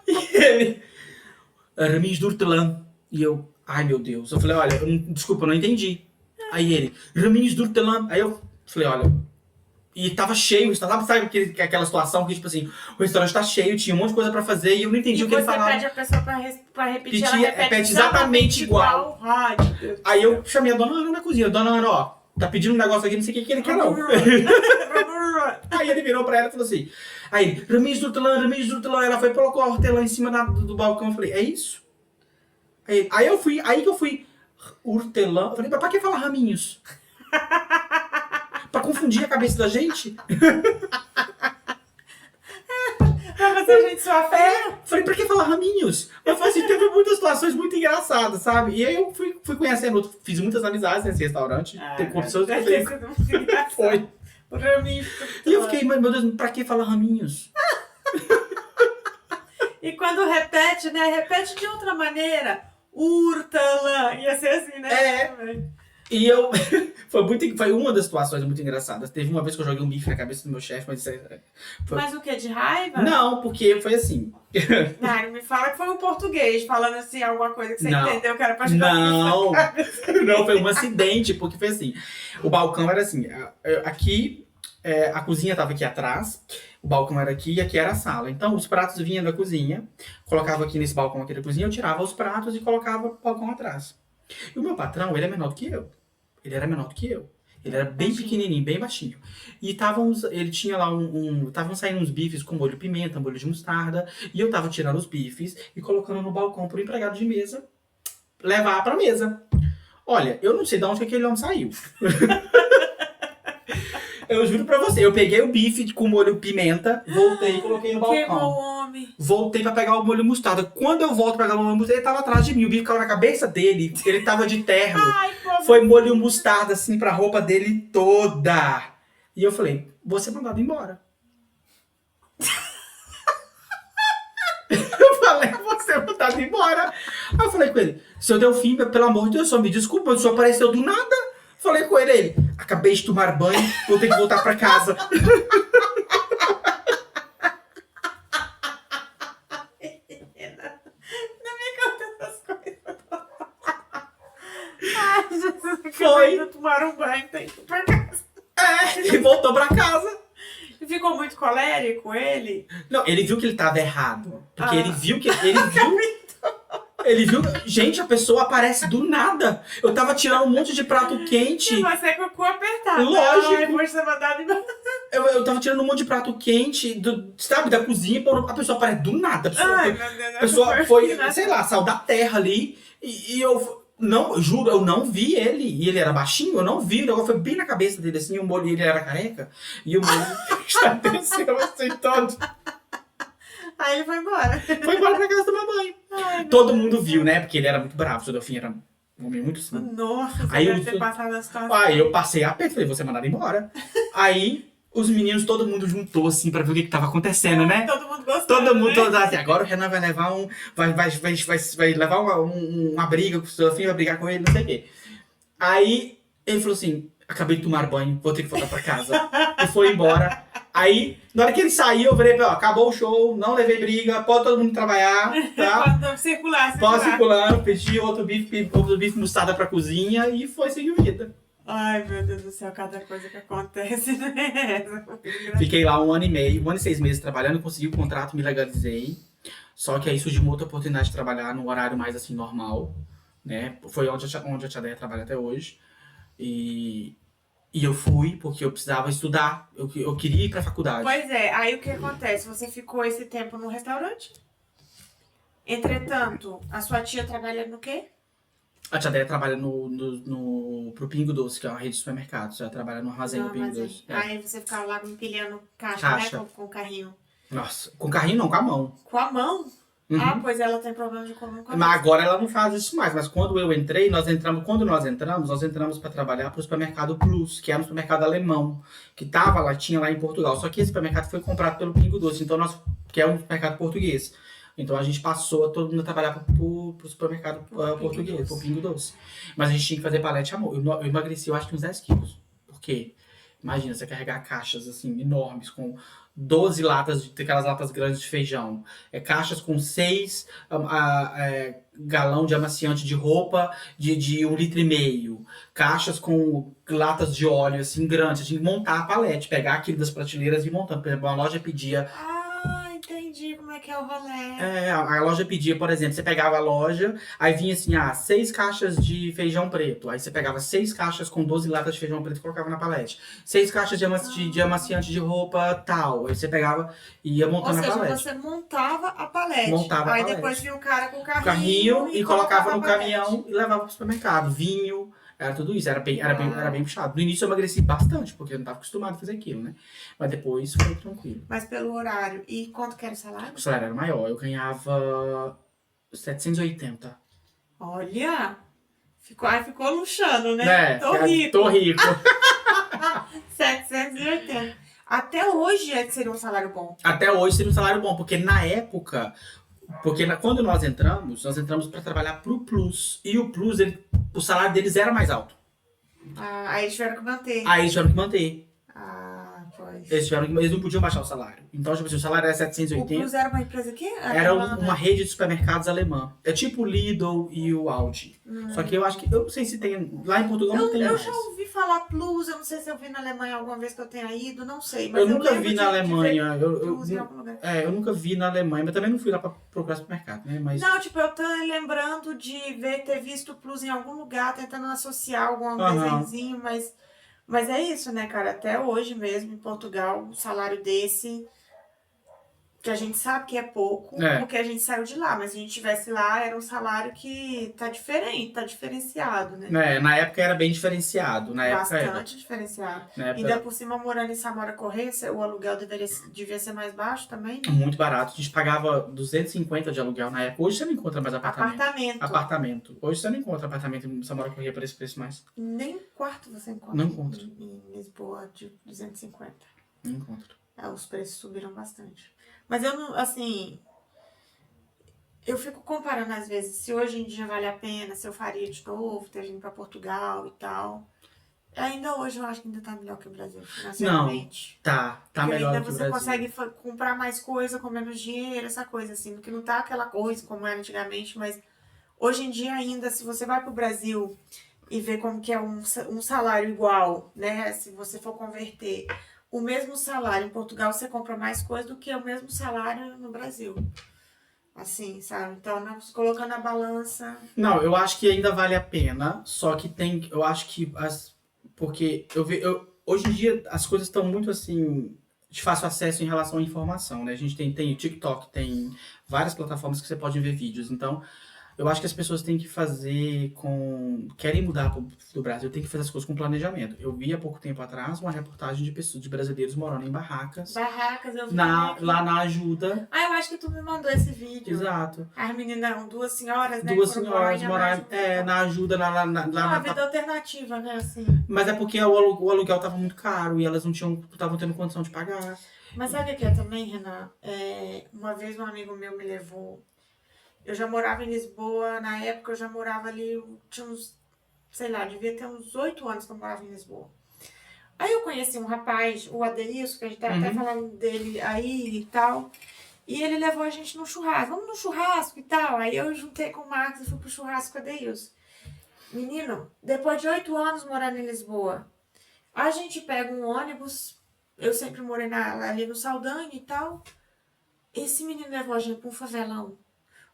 E ele, raminhos de hortelã. E eu, ai meu Deus. Eu falei, olha, desculpa, eu não entendi. Aí ele, raminhos de hortelã. Aí eu falei, olha... E tava cheio, sabe aquela situação que, tipo assim, o restaurante tá cheio, tinha um monte de coisa pra fazer e eu não entendi o que ele falava. E você pede a pessoa pra repetir, ela repete exatamente igual. Ai, Deus. Aí eu chamei a dona Ana na cozinha. Dona Ana, ó, tá pedindo um negócio aqui, não sei o que ele quer não. Aí ele virou pra ela e falou assim, aí, raminhos de hortelã. Ela foi e colocou a hortelã em cima do balcão. Eu falei, é isso? Aí que eu fui, hortelã. Eu falei, mas pra que falar raminhos? Pra confundir a cabeça da gente? Pra fazer a gente sua fé? Falei, pra que falar raminhos? Eu falei assim, teve muitas situações muito engraçadas, sabe? E aí eu fui conhecendo, fiz muitas amizades nesse restaurante. Teve pessoas que foi. Raminhos. E eu fiquei, meu Deus, pra que falar raminhos? E quando repete, né? Repete de outra maneira. Hortelã. Ia ser assim, né? E foi uma das situações muito engraçadas. Teve uma vez que eu joguei um bife na cabeça do meu chefe, mas isso Mas o que? De raiva? Não, porque foi assim. Não me fala que foi um português falando assim, alguma coisa que você entendeu que era pra jogar Não, não, foi um acidente, porque foi assim. O balcão era assim, aqui, a cozinha tava aqui atrás, o balcão era aqui e aqui era a sala. Então os pratos vinham da cozinha, colocava aqui nesse balcão aqui da cozinha, eu tirava os pratos e colocava o balcão atrás. E o meu patrão, ele é menor do que eu. Ele era menor do que eu. Ele era bem pequenininho, bem baixinho. E ele tinha lá estavam saindo uns bifes com molho pimenta, molho de mostarda. E eu tava tirando os bifes e colocando no balcão pro empregado de mesa levar pra mesa. Olha, eu não sei de onde que aquele homem saiu. Eu juro pra você, eu peguei o bife com molho pimenta, voltei e coloquei no balcão. Queimou o homem. Voltei pra pegar o molho mostarda. Quando eu volto pra pegar o molho mostarda, ele tava atrás de mim. O bife caiu na cabeça dele. Ele tava de terno. Ai, foi molho mostarda, assim, pra roupa dele toda. E eu falei, vou ser mandado embora. Eu falei, vou ser mandado embora. Aí eu falei com ele, seu Delfim, pelo amor de Deus, só me desculpa, o senhor apareceu do nada. Falei com ele, acabei de tomar banho, vou ter que voltar pra casa. Foi. Tomaram um banho, tem que ir pra casa. E voltou pra casa. Ficou muito colérico ele? Não, ele viu que ele tava errado. Porque ele viu que. Ele viu. Gente, a pessoa aparece do nada. Eu tava tirando um monte de prato quente. E você com o cu apertado. Lógico. Ai, foi ser mandado embora. Eu tava tirando um monte de prato quente, sabe, da cozinha, a pessoa aparece do nada. A pessoa foi, sei lá, saiu da terra ali. E eu. Não, juro, eu não vi ele. E ele era baixinho, eu não vi. O negócio foi bem na cabeça dele, assim. O molho, ele era careca. E o molho já desceu assim todo. Aí ele foi embora. Foi embora pra casa tomar banho. Ai, Todo mundo viu, né? Porque ele era muito bravo. O seu Delfim era um homem muito assim. Nossa, você Aí deve eu- ter passado a situação. Aí eu passei a pé, falei, vou ser mandado embora. Aí os meninos, todo mundo juntou assim pra ver o que tava acontecendo, né? Todo mundo gostou. Todo mundo, né? todo assim, agora o Renan vai levar vai levar uma briga com o seu Delfim, vai brigar com ele, não sei o quê. Aí ele falou assim, acabei de tomar banho, vou ter que voltar pra casa. E foi embora. Aí, na hora que ele saiu, eu falei, ó, acabou o show, não levei briga, pode todo mundo trabalhar, tá? Pode circular. Pode circulando, pedi outro bife mostarda pra cozinha e foi seguir vida. Ai, meu Deus do céu, cada coisa que acontece, né? Fiquei lá 1 ano e meio, 1 ano e 6 meses trabalhando, consegui o contrato, me legalizei. Só que aí surgiu uma outra oportunidade de trabalhar no horário mais assim, normal, né? Foi onde a Tia Deia trabalha até hoje. E eu fui porque eu precisava estudar, eu queria ir pra faculdade. Pois é, aí o que acontece? Você ficou esse tempo no restaurante? Entretanto, a sua tia trabalha no quê? A Tia Deia trabalha pro Pingo Doce, que é uma rede de supermercados. Ela trabalha no armazém do No Pingo armazém. Doce. É. Aí você ficava lá empilhando caixa, Caixa. né? Com o carrinho. Nossa, com carrinho não, com a mão. Com a mão? Uhum. Ah, pois ela tem problema de coluna com a mão. Mas agora ela não faz isso mais. Mas quando eu entrei, nós entramos para trabalhar para o supermercado Plus, que era um supermercado alemão, que tava lá, tinha lá em Portugal. Só que esse supermercado foi comprado pelo Pingo Doce, então que é um supermercado português. Então a gente passou a todo mundo a trabalhar pro supermercado português, pro Pingo Doce. Mas a gente tinha que fazer palete amor. Eu emagreci, eu acho que uns 10 quilos. Por quê? Imagina, você carregar caixas assim, enormes, com 12 latas, aquelas latas grandes de feijão. Caixas com 6 galão de amaciante de roupa de 1,5 litro. Caixas com latas de óleo, assim, grandes. A gente montar a palete, pegar aquilo das prateleiras e ir montando. Por exemplo, uma loja pedia... Ah, entendi como é que é o rolê. A loja pedia, por exemplo, você pegava a loja, aí vinha assim, 6 caixas de feijão preto. Aí você pegava 6 caixas com 12 latas de feijão preto e colocava na palete. 6 caixas de amaciante de roupa tal. Aí você pegava e ia montando a palete. Ou seja, você montava a palete. Montava a aí palete. depois vinha o cara com o Carrinho e colocava no a palete. caminhão e levava pro supermercado. Vinho, era tudo isso. Era bem puxado. No início eu emagreci bastante, porque eu não estava acostumado a fazer aquilo, né? Mas depois foi tranquilo. Mas pelo horário. E quanto que era o salário? O salário era maior. Eu ganhava 780. Olha! Ficou luxando, né? Tô rico. Tô rico. 780. Até hoje seria um salário bom. Até hoje seria um salário bom, porque na época... quando nós entramos para trabalhar pro Plus. E o Plus, o salário deles era mais alto. Aí eles tiveram que manter. Aí eles tiveram que manter. Pois. Eles não podiam baixar o salário. Então, tipo assim, o salário era 780. O Plus era uma empresa que Era uma rede de supermercados alemã. É tipo o Lidl e o Aldi. Só que eu acho que... Eu não sei se tem... Lá em Portugal não tem Eu mais. já ouvi falar Plus, eu não sei se eu vi na Alemanha alguma vez que eu tenha ido, não sei. Mas Eu nunca lembro vi na de Alemanha. ver Plus em algum lugar. Eu nunca vi na Alemanha, mas também não fui lá pra procurar supermercado, né? Mas... Não, tipo, eu tô lembrando de ter visto Plus em algum lugar, tentando associar algum desenhozinho, mas é isso, né, cara? Até hoje mesmo, em Portugal, um salário desse, que a gente sabe que é pouco, porque a gente saiu de lá, mas se a gente estivesse lá, era um salário que tá diferente, tá diferenciado, né? Na época era bem diferenciado. Bastante diferenciado. Ainda por cima, morando em Samora Corrêa, o aluguel devia ser mais baixo também, né? Muito barato. A gente pagava 250 de aluguel na época. Hoje você não encontra mais apartamento. Hoje você não encontra apartamento em Samora Corrêa por esse preço mais. Nem quarto você encontra. Não encontra. Em Lisboa, de 250. Não encontro. Os preços subiram bastante. Mas eu não, assim, eu fico comparando às vezes se hoje em dia vale a pena, se eu faria de novo, ter vindo pra Portugal e tal. Ainda hoje eu acho que ainda tá melhor que o Brasil, Não, financeiramente. tá Porque melhor ainda do que o você Brasil. consegue comprar mais coisa com menos dinheiro, essa coisa assim. Porque não tá aquela coisa como era antigamente, mas hoje em dia ainda, se você vai pro Brasil e ver como que é um salário igual, né? Se você for converter o mesmo salário em Portugal, você compra mais coisa do que o mesmo salário no Brasil. Assim, sabe? Então, colocando a balança. Não, eu acho que ainda vale a pena, só que eu acho que porque hoje em dia as coisas estão muito assim de fácil acesso em relação à informação, né? A gente tem o TikTok, tem várias plataformas que você pode ver vídeos, então eu acho que as pessoas têm que fazer querem mudar do Brasil, tem que fazer as coisas com planejamento. Eu vi há pouco tempo atrás uma reportagem de pessoas, de brasileiros morando em barracas, Barracas, eu vi também aqui. lá na ajuda. Eu acho que tu me mandou esse vídeo. Exato. As meninas, duas senhoras, né? Duas que foram senhoras morar na ajuda lá uma vida alternativa, né? Assim. Mas é porque o aluguel tava muito caro e elas não estavam tendo condição de pagar. Mas sabe o que é também, Renan? Uma vez um amigo meu me levou. Eu já morava em Lisboa, na época eu já morava ali, tinha uns, sei lá, devia ter uns 8 anos que eu morava em Lisboa. Aí eu conheci um rapaz, o Adeilson, que a gente tava até falando dele aí e tal. E ele levou a gente no churrasco. Vamos no churrasco e tal. Aí eu juntei com o Marcos e fui pro churrasco com o Adeilson. Menino, depois de 8 anos morando em Lisboa, a gente pega um ônibus. Eu sempre morei ali no Saldanha e tal. Esse menino levou a gente pra um favelão.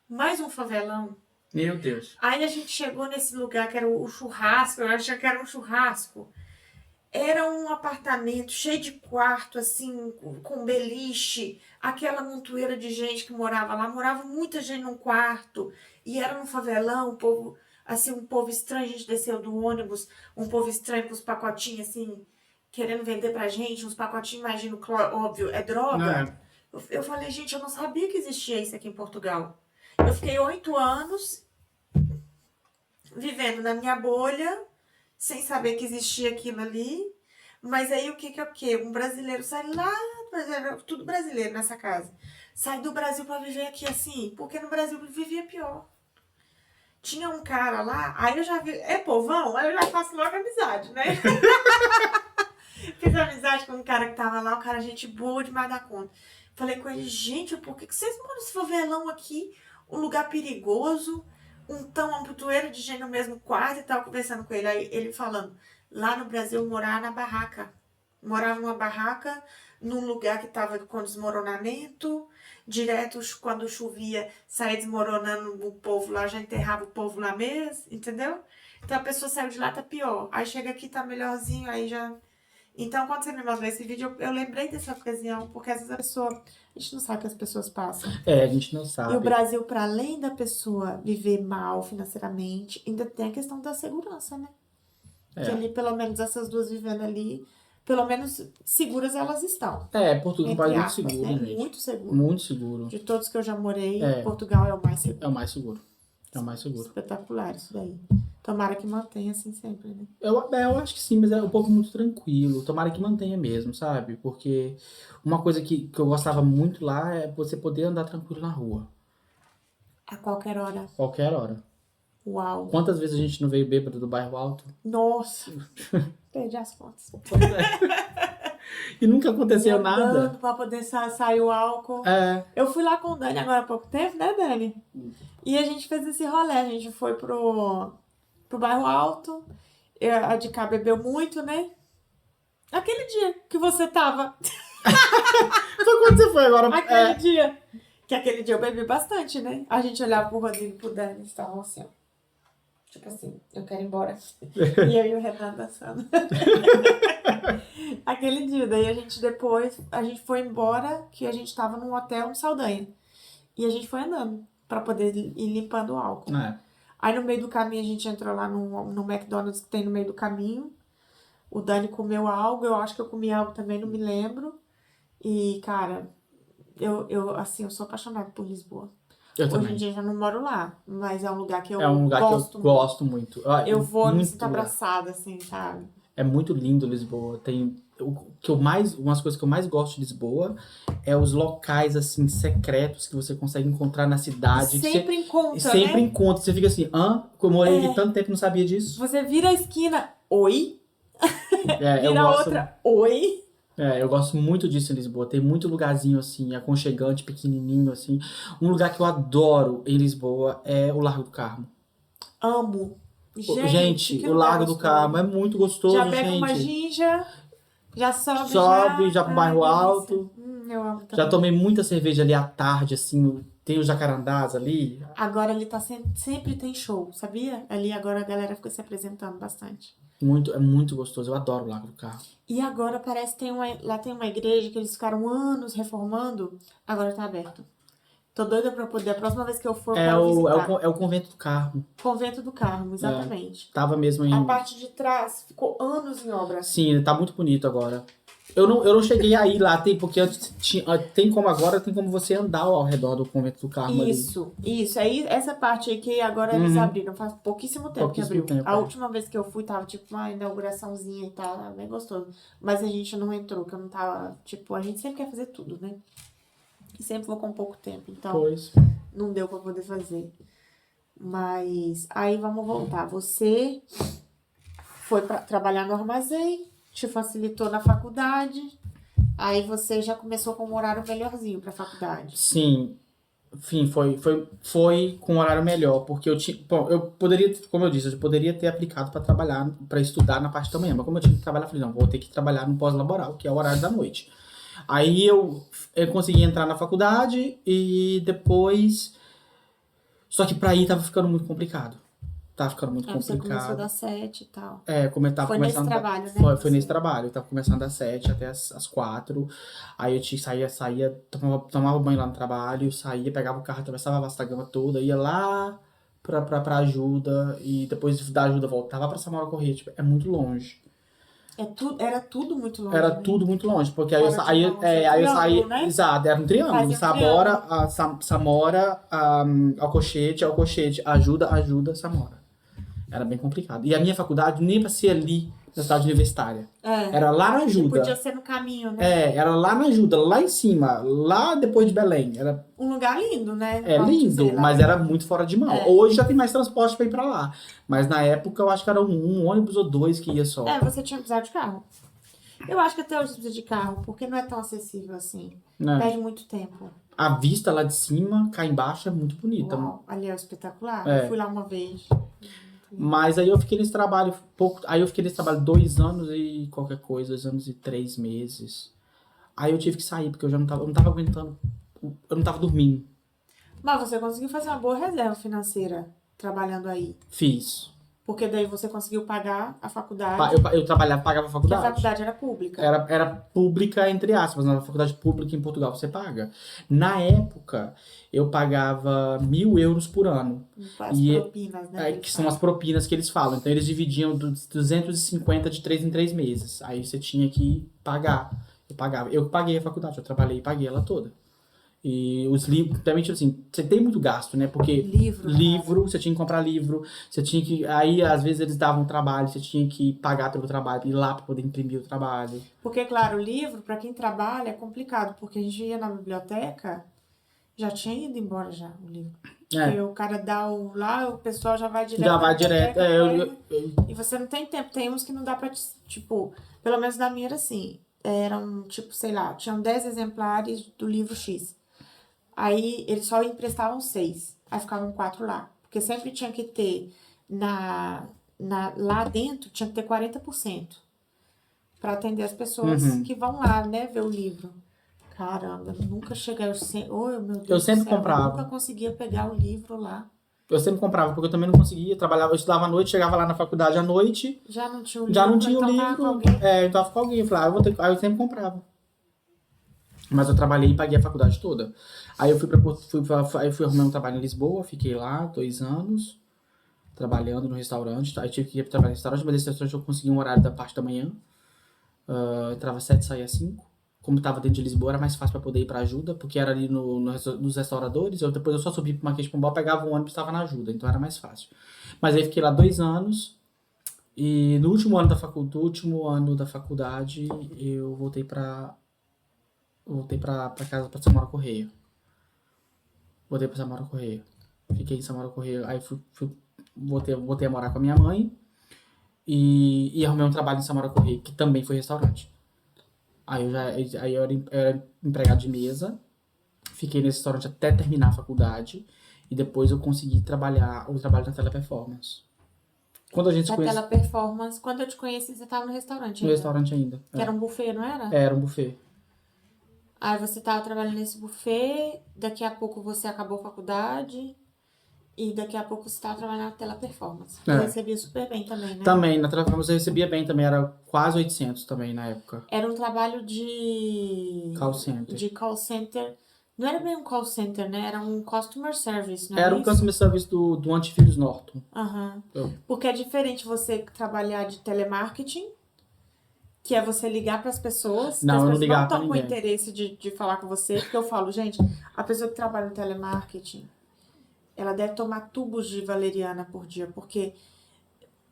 Mais um favelão. Meu Deus. Aí a gente chegou nesse lugar que era o churrasco. Eu achei que era um churrasco. Era um apartamento cheio de quarto, assim, com beliche. Aquela montoeira de gente que morava lá. Morava muita gente num quarto. E era no favelão, um povo, assim, um povo estranho. A gente desceu do ônibus, um povo estranho com os pacotinhos, assim, querendo vender pra gente. Uns pacotinhos, imagino, óbvio, é droga. Eu falei, gente, eu não sabia que existia isso aqui em Portugal. Eu fiquei 8 anos vivendo na minha bolha, sem saber que existia aquilo ali. Mas aí o que é o quê? Um brasileiro sai lá, tudo brasileiro nessa casa. Sai do Brasil pra viver aqui assim, porque no Brasil vivia pior. Tinha um cara lá, aí eu já vi, é povão? Aí eu já faço logo amizade, né? Fiz amizade com um cara que tava lá, o cara gente boa demais da conta. Falei com ele, gente, por que vocês moram nesse favelão aqui? Um lugar perigoso, um putoeiro de gente no mesmo quarto e tal, conversando com ele. Aí ele falando, lá no Brasil eu morava na barraca. Morava numa barraca, num lugar que tava com desmoronamento. Direto, quando chovia, saía desmoronando o povo lá, já enterrava o povo lá mesmo, entendeu? Então a pessoa saiu de lá, tá pior. Aí chega aqui, tá melhorzinho, aí já... Então, quando você me mandou esse vídeo, eu lembrei dessa ocasião, porque às vezes a gente não sabe o que as pessoas passam. A gente não E o sabe. Brasil, para além da pessoa viver mal financeiramente, ainda tem a questão da segurança, né? Que ali, pelo menos essas duas vivendo ali, pelo menos seguras elas estão. Portugal é um país muito seguro, né? gente. Muito seguro. Muito seguro. De todos que eu já morei, Portugal é o mais seguro. É o mais seguro. É o mais seguro. Espetacular isso daí. Tomara que mantenha assim sempre, né? Eu acho que sim, mas é um povo muito tranquilo. Tomara que mantenha mesmo, sabe? Porque uma coisa que eu gostava muito lá é você poder andar tranquilo na rua. A qualquer hora. Qualquer hora. Uau. Quantas vezes a gente não veio bêbado do bairro Alto? Nossa. Perdi as contas. Pois é. E nunca aconteceu nada. Pra poder sair o álcool. Eu fui lá com o Dani agora há pouco tempo, né, Dani? E a gente fez esse rolê. A gente foi pro bairro Alto. A de cá bebeu muito, né? Aquele dia que você tava. Foi quando você foi agora? Aquele dia. Que aquele dia eu bebi bastante, né? A gente olhava pro Rodrigo e pro Dani e estavam assim, ó. Tipo assim, eu quero ir embora. E eu e o Renan dançando. Aquele dia, daí a gente foi embora, que a gente tava num hotel no Saldanha. E a gente foi andando, pra poder ir limpando o álcool. Aí no meio do caminho a gente entrou lá no McDonald's que tem no meio do caminho. O Dani comeu algo, eu acho que eu comi algo também, não me lembro. E, cara, eu sou apaixonada por Lisboa. Hoje em dia já não moro lá, mas é um lugar que eu gosto muito. Eu vou me sinto abraçada, assim, sabe? É muito lindo Lisboa. Tem umas coisas que eu mais gosto de Lisboa é os locais, assim, secretos que você consegue encontrar na cidade. Sempre encontra, sempre né? encontra. Você fica assim, eu morei aqui tanto tempo e não sabia disso. Você vira a esquina, oi. Eu Vira gosto, outra, oi. eu gosto muito disso em Lisboa. Tem muito lugarzinho, assim, aconchegante, pequenininho, assim. Um lugar que eu adoro em Lisboa é o Largo do Carmo. Amo. Gente, que o lugar Largo do gostoso. Carmo é muito gostoso, Já pega uma gente. ginja, já sobe Já pro bairro delícia. alto. Eu amo também. Já tomei muita cerveja ali à tarde, assim. Tem os jacarandás ali. Agora ali tá sempre tem show, sabia? Ali agora a galera fica se apresentando bastante. É muito gostoso. Eu adoro o Largo do Carmo. E agora parece que lá tem uma igreja que eles ficaram anos reformando, agora tá aberto. Tô doida pra poder, a próxima vez que eu for, eu quero visitar. É o Convento do Carmo. Convento do Carmo, exatamente. Tava mesmo A parte de trás ficou anos em obra. Sim, tá muito bonito agora. Eu não cheguei a ir lá, porque antes tem como agora, tem como você andar ao redor do Convento do Carmo ali. Isso. Aí, essa parte aí que agora eles abriram, faz pouquíssimo tempo que abriu. A última vez que eu fui, tava tipo uma inauguraçãozinha e tal, bem gostoso. Mas a gente não entrou, que eu não tava, a gente sempre quer fazer tudo, né? E sempre vou com pouco tempo, então não deu pra poder fazer. Mas aí vamos voltar. Você foi pra trabalhar no armazém, te facilitou na faculdade, aí você já começou com um horário melhorzinho pra faculdade. Sim, enfim, foi com um horário melhor, porque eu poderia, como eu disse, eu poderia ter aplicado para trabalhar, para estudar na parte da manhã, mas como eu tinha que trabalhar, eu falei, não, vou ter que trabalhar no pós-laboral, que é o horário da noite. Aí eu consegui entrar na faculdade e depois, só que pra ir tava ficando muito complicado. Você começou das 7 e tal. Como eu tava foi começando. Nesse trabalho, né? Foi nesse trabalho. Eu tava começando das 7 até as 4. Aí eu saía, tomava banho lá no trabalho, saía, pegava o carro, atravessava a Vasta Gama toda, ia lá pra ajuda, e depois da ajuda voltava pra Samora Corrêa. Tipo, é muito longe. Era tudo muito longe. Era tudo muito longe, porque aí eu saía. Né? Exato, era um triângulo. Samora, Alcochete, ajuda, Samora. Era bem complicado. E a minha faculdade nem pra ser ali na cidade universitária. Era lá na Ajuda. Podia ser no caminho, né? Era lá na Ajuda, lá em cima, lá depois de Belém. Era um lugar lindo, né? Lindo, mas era muito fora de mão. Hoje já tem mais transporte pra ir pra lá. Mas na época eu acho que era um ônibus ou 2 que ia só. Você tinha que precisar de carro. Eu acho que até hoje precisa de carro, porque não é tão acessível assim. Perde muito tempo. A vista lá de cima, cá embaixo, é muito bonita. Uau, ali é espetacular. Eu fui lá uma vez. Mas aí eu fiquei nesse trabalho 2 anos e qualquer coisa, 2 anos e 3 meses. Aí eu tive que sair, porque eu não tava aguentando. Eu não tava dormindo. Mas você conseguiu fazer uma boa reserva financeira trabalhando aí? Fiz. Porque daí você conseguiu pagar a faculdade. Eu trabalhava, pagava a faculdade. Porque a faculdade era pública. Era pública, entre aspas. Na faculdade pública em Portugal você paga. Na época, eu pagava 1.000 euros por ano. As propinas, né? Que são as propinas que eles falam. Então, eles dividiam 250 de 3 em 3 meses. Aí você tinha que pagar. Eu pagava. Eu paguei a faculdade. Eu trabalhei e paguei ela toda. E os livros, também, tipo assim, você tem muito gasto, né? Porque livro, você tinha que comprar livro, você tinha que. Aí, às vezes, eles davam trabalho, você tinha que pagar pelo trabalho, ir lá pra poder imprimir o trabalho. Porque, claro, o livro, pra quem trabalha, é complicado, porque a gente ia na biblioteca, já tinha ido embora já o livro. E o cara dá lá, o pessoal já vai direto. Já vai direto. E você não tem tempo. Tem uns que não dá pra, tipo, pelo menos da minha era assim. Eram, tipo, sei lá, tinham 10 exemplares do livro X. Aí eles só emprestavam 6. Aí ficavam 4 lá. Porque sempre tinha que ter lá dentro, tinha que ter 40%. Pra atender as pessoas que vão lá, né, ver o livro. Caramba, nunca cheguei. Oh, meu Deus, eu sempre comprava. Eu nunca conseguia pegar o livro lá. Eu sempre comprava, porque eu também não conseguia. Eu estudava à noite, chegava lá na faculdade à noite. Já não tinha o livro. Tava com alguém. Eu tava com alguém. Eu falava, aí eu sempre comprava. Mas eu trabalhei e paguei a faculdade toda. Aí eu fui arrumar um trabalho em Lisboa, fiquei lá 2 anos, trabalhando no restaurante. Aí tive que ir trabalhar no restaurante, mas esse restaurante eu consegui um horário da parte da manhã. Entrava 7, saía 5. Como estava dentro de Lisboa, era mais fácil para poder ir para ajuda, porque era ali nos restauradores. Depois eu só subi para Marquês de Pombal, pegava um ônibus e estava na ajuda, então era mais fácil. Mas aí fiquei lá 2 anos. E no último ano da faculdade, eu voltei pra casa, pra Samora Correia. Voltei pra Samora Correia. Fiquei em Samora Correia, aí voltei a morar com a minha mãe e arrumei um trabalho em Samora Correia, que também foi restaurante. Aí eu era empregado de mesa, fiquei nesse restaurante até terminar a faculdade e depois eu consegui trabalhar o trabalho na Teleperformance. Quando a gente se Da conhece Teleperformance, quando eu te conheci, você tava no restaurante no ainda. restaurante ainda. Que era um buffet, não era? Era um buffet. Aí você tava trabalhando nesse buffet, daqui a pouco você acabou a faculdade e daqui a pouco você tava trabalhando na Teleperformance. Que É. recebia super bem também, né? Também, na Teleperformance eu recebia bem também, era quase 800 também na época. Era um trabalho de Call center. de call center. Não era bem um call center, né? Era um customer service, não Era era um isso? customer service do antivírus Norton. Aham. Eu- Porque é diferente você trabalhar de telemarketing, que é você ligar para as pessoas, que Não, as eu não pessoas não ligava pra estão com ninguém. interesse de falar com você, porque eu falo, gente, a pessoa que trabalha no telemarketing, ela deve tomar tubos de valeriana por dia, porque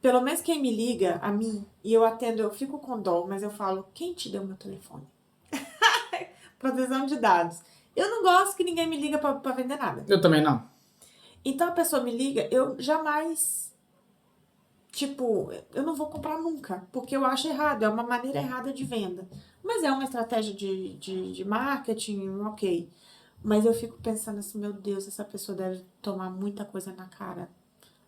pelo menos quem me liga a mim, e eu atendo, eu fico com dó, mas eu falo, quem te deu meu telefone? Proteção de dados. Eu não gosto que ninguém me liga pra vender nada. Eu também não. Então a pessoa me liga, eu jamais, tipo, eu não vou comprar nunca, porque eu acho errado, é uma maneira errada de venda. Mas é uma estratégia de marketing, ok. Mas eu fico pensando assim, meu Deus, essa pessoa deve tomar muita coisa na cara.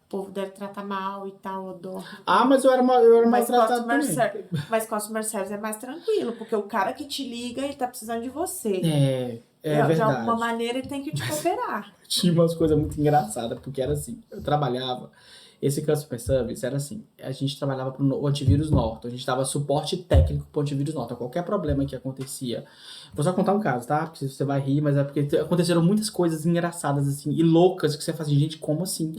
O povo deve tratar mal e tal, eu dou. Ah, mas eu era Mas maltratado customer service é mais tranquilo, porque o cara que te liga, ele tá precisando de você. também. É De alguma verdade. maneira ele tem que te cooperar. Tinha umas coisas muito engraçadas, porque era assim, eu trabalhava, esse customer service era assim, a gente trabalhava pro antivírus Norton, a gente dava suporte técnico pro antivírus Norton, qualquer problema que acontecia. Vou só contar um caso, tá? Porque você vai rir, mas é porque aconteceram muitas coisas engraçadas, assim, e loucas, que você fala assim, gente, como assim?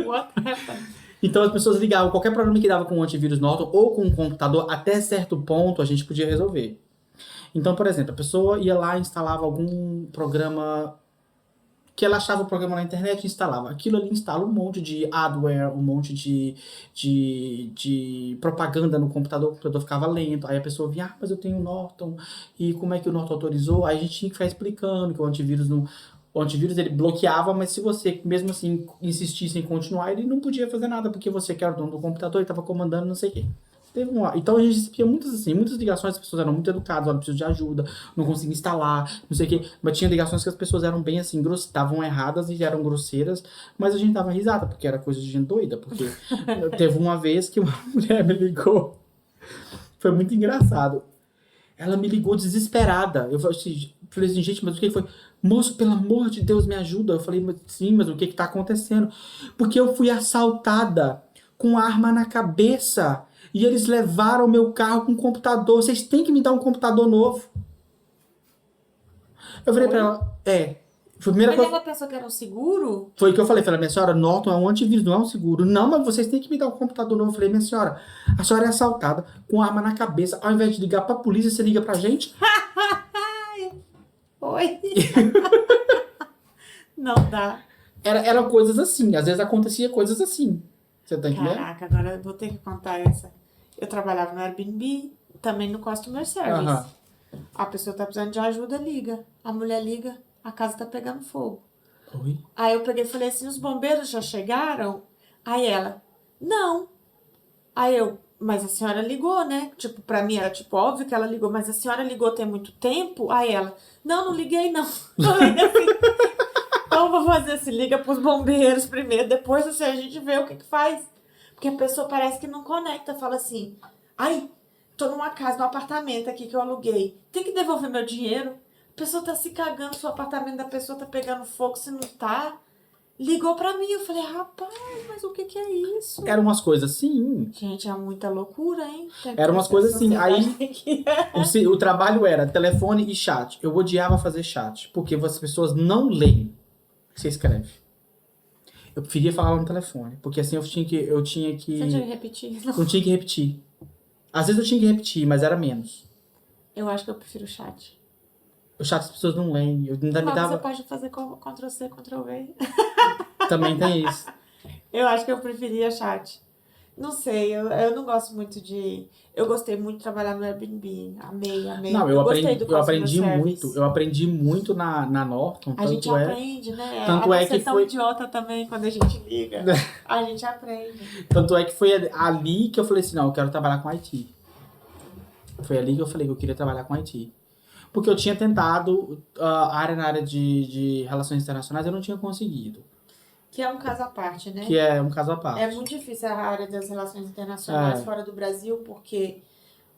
What happened? Então as pessoas ligavam, qualquer problema que dava com o antivírus Norton ou com o computador, até certo ponto a gente podia resolver. Então, por exemplo, a pessoa ia lá e instalava algum programa que ela achava o programa na internet e instalava. Aquilo ali instala um monte de adware, um monte de propaganda no computador, o computador ficava lento. Aí a pessoa via, mas eu tenho o Norton, e como é que o Norton autorizou? Aí a gente tinha que ficar explicando que o antivírus não. O antivírus ele bloqueava, mas se você mesmo assim insistisse em continuar, ele não podia fazer nada, porque você que era o dono do computador e estava comandando não sei o quê. Então a gente recebia muitas ligações, as pessoas eram muito educadas, olha, preciso de ajuda, não consigo instalar, não sei o quê. Mas tinha ligações que as pessoas eram bem assim, estavam erradas e eram grosseiras, mas a gente dava risada, porque era coisa de gente doida. Porque teve uma vez que uma mulher me ligou, foi muito engraçado. Ela me ligou desesperada. Eu falei assim, gente, mas o que foi? Moço, pelo amor de Deus, me ajuda. Eu falei, sim, mas o que tá acontecendo? Porque eu fui assaltada com arma na cabeça. E eles levaram meu carro com computador. Vocês têm que me dar um computador novo. Eu falei pra ela, Foi a primeira Mas coisa. ela pensou que era um seguro? Foi o que eu falei. Falei, minha senhora, Norton é um antivírus, não é um seguro. Não, mas vocês têm que me dar um computador novo. Eu falei, minha senhora, a senhora é assaltada com arma na cabeça. Ao invés de ligar pra polícia, você liga pra gente? Oi? Não dá. Eram coisas assim. Às vezes acontecia coisas assim. Você tá entendendo? Caraca, agora eu vou ter que contar essa. Eu trabalhava no Airbnb, também no Customer Service. Aham. A pessoa tá precisando de ajuda, liga. A mulher liga, a casa tá pegando fogo. Oi? Aí eu peguei e falei assim, os bombeiros já chegaram? Aí ela, não. Aí eu, mas a senhora ligou, né? Tipo, pra mim era tipo óbvio que ela ligou, mas a senhora ligou tem muito tempo? Aí ela, não liguei não. Eu falei assim, então vou fazer assim, liga pros bombeiros primeiro, depois assim, a gente vê o que faz. Porque a pessoa parece que não conecta, fala assim, ai, tô numa casa, num apartamento aqui que eu aluguei, tem que devolver meu dinheiro? A pessoa tá se cagando, se o apartamento da pessoa tá pegando fogo, se não tá. Ligou pra mim, eu falei, rapaz, mas o que é isso? Eram umas coisas assim. Gente, é muita loucura, hein? Eram umas coisas assim. Aí Aí... o trabalho era telefone e chat. Eu odiava fazer chat, porque as pessoas não leem o que você escreve. Eu preferia falar no telefone, porque assim eu tinha que Você tinha que repetir? Não. não tinha que repetir. Às vezes eu tinha que repetir, mas era menos. Eu acho que eu prefiro chat. O chat as pessoas não leem. Eu ainda me Mas dava. você pode fazer Ctrl+C, Ctrl+V. Também tem isso. Eu acho que eu preferia chat. Não sei, eu não gosto muito de. Eu gostei muito de trabalhar no Airbnb. Amei, amei. Não, Eu gostei do eu customer aprendi muito, service. eu aprendi muito na Norton, A gente aprende, né? A tanto não é que ser tão foi, idiota também quando a gente liga. A gente aprende. tanto é que foi ali que eu falei assim, não, eu quero trabalhar com IT. Foi ali que eu falei que eu queria trabalhar com IT. Porque eu tinha tentado na área de relações internacionais, eu não tinha conseguido. Que é um caso à parte, Que né? é um caso à É parte. muito difícil a área das relações internacionais É, fora do Brasil, porque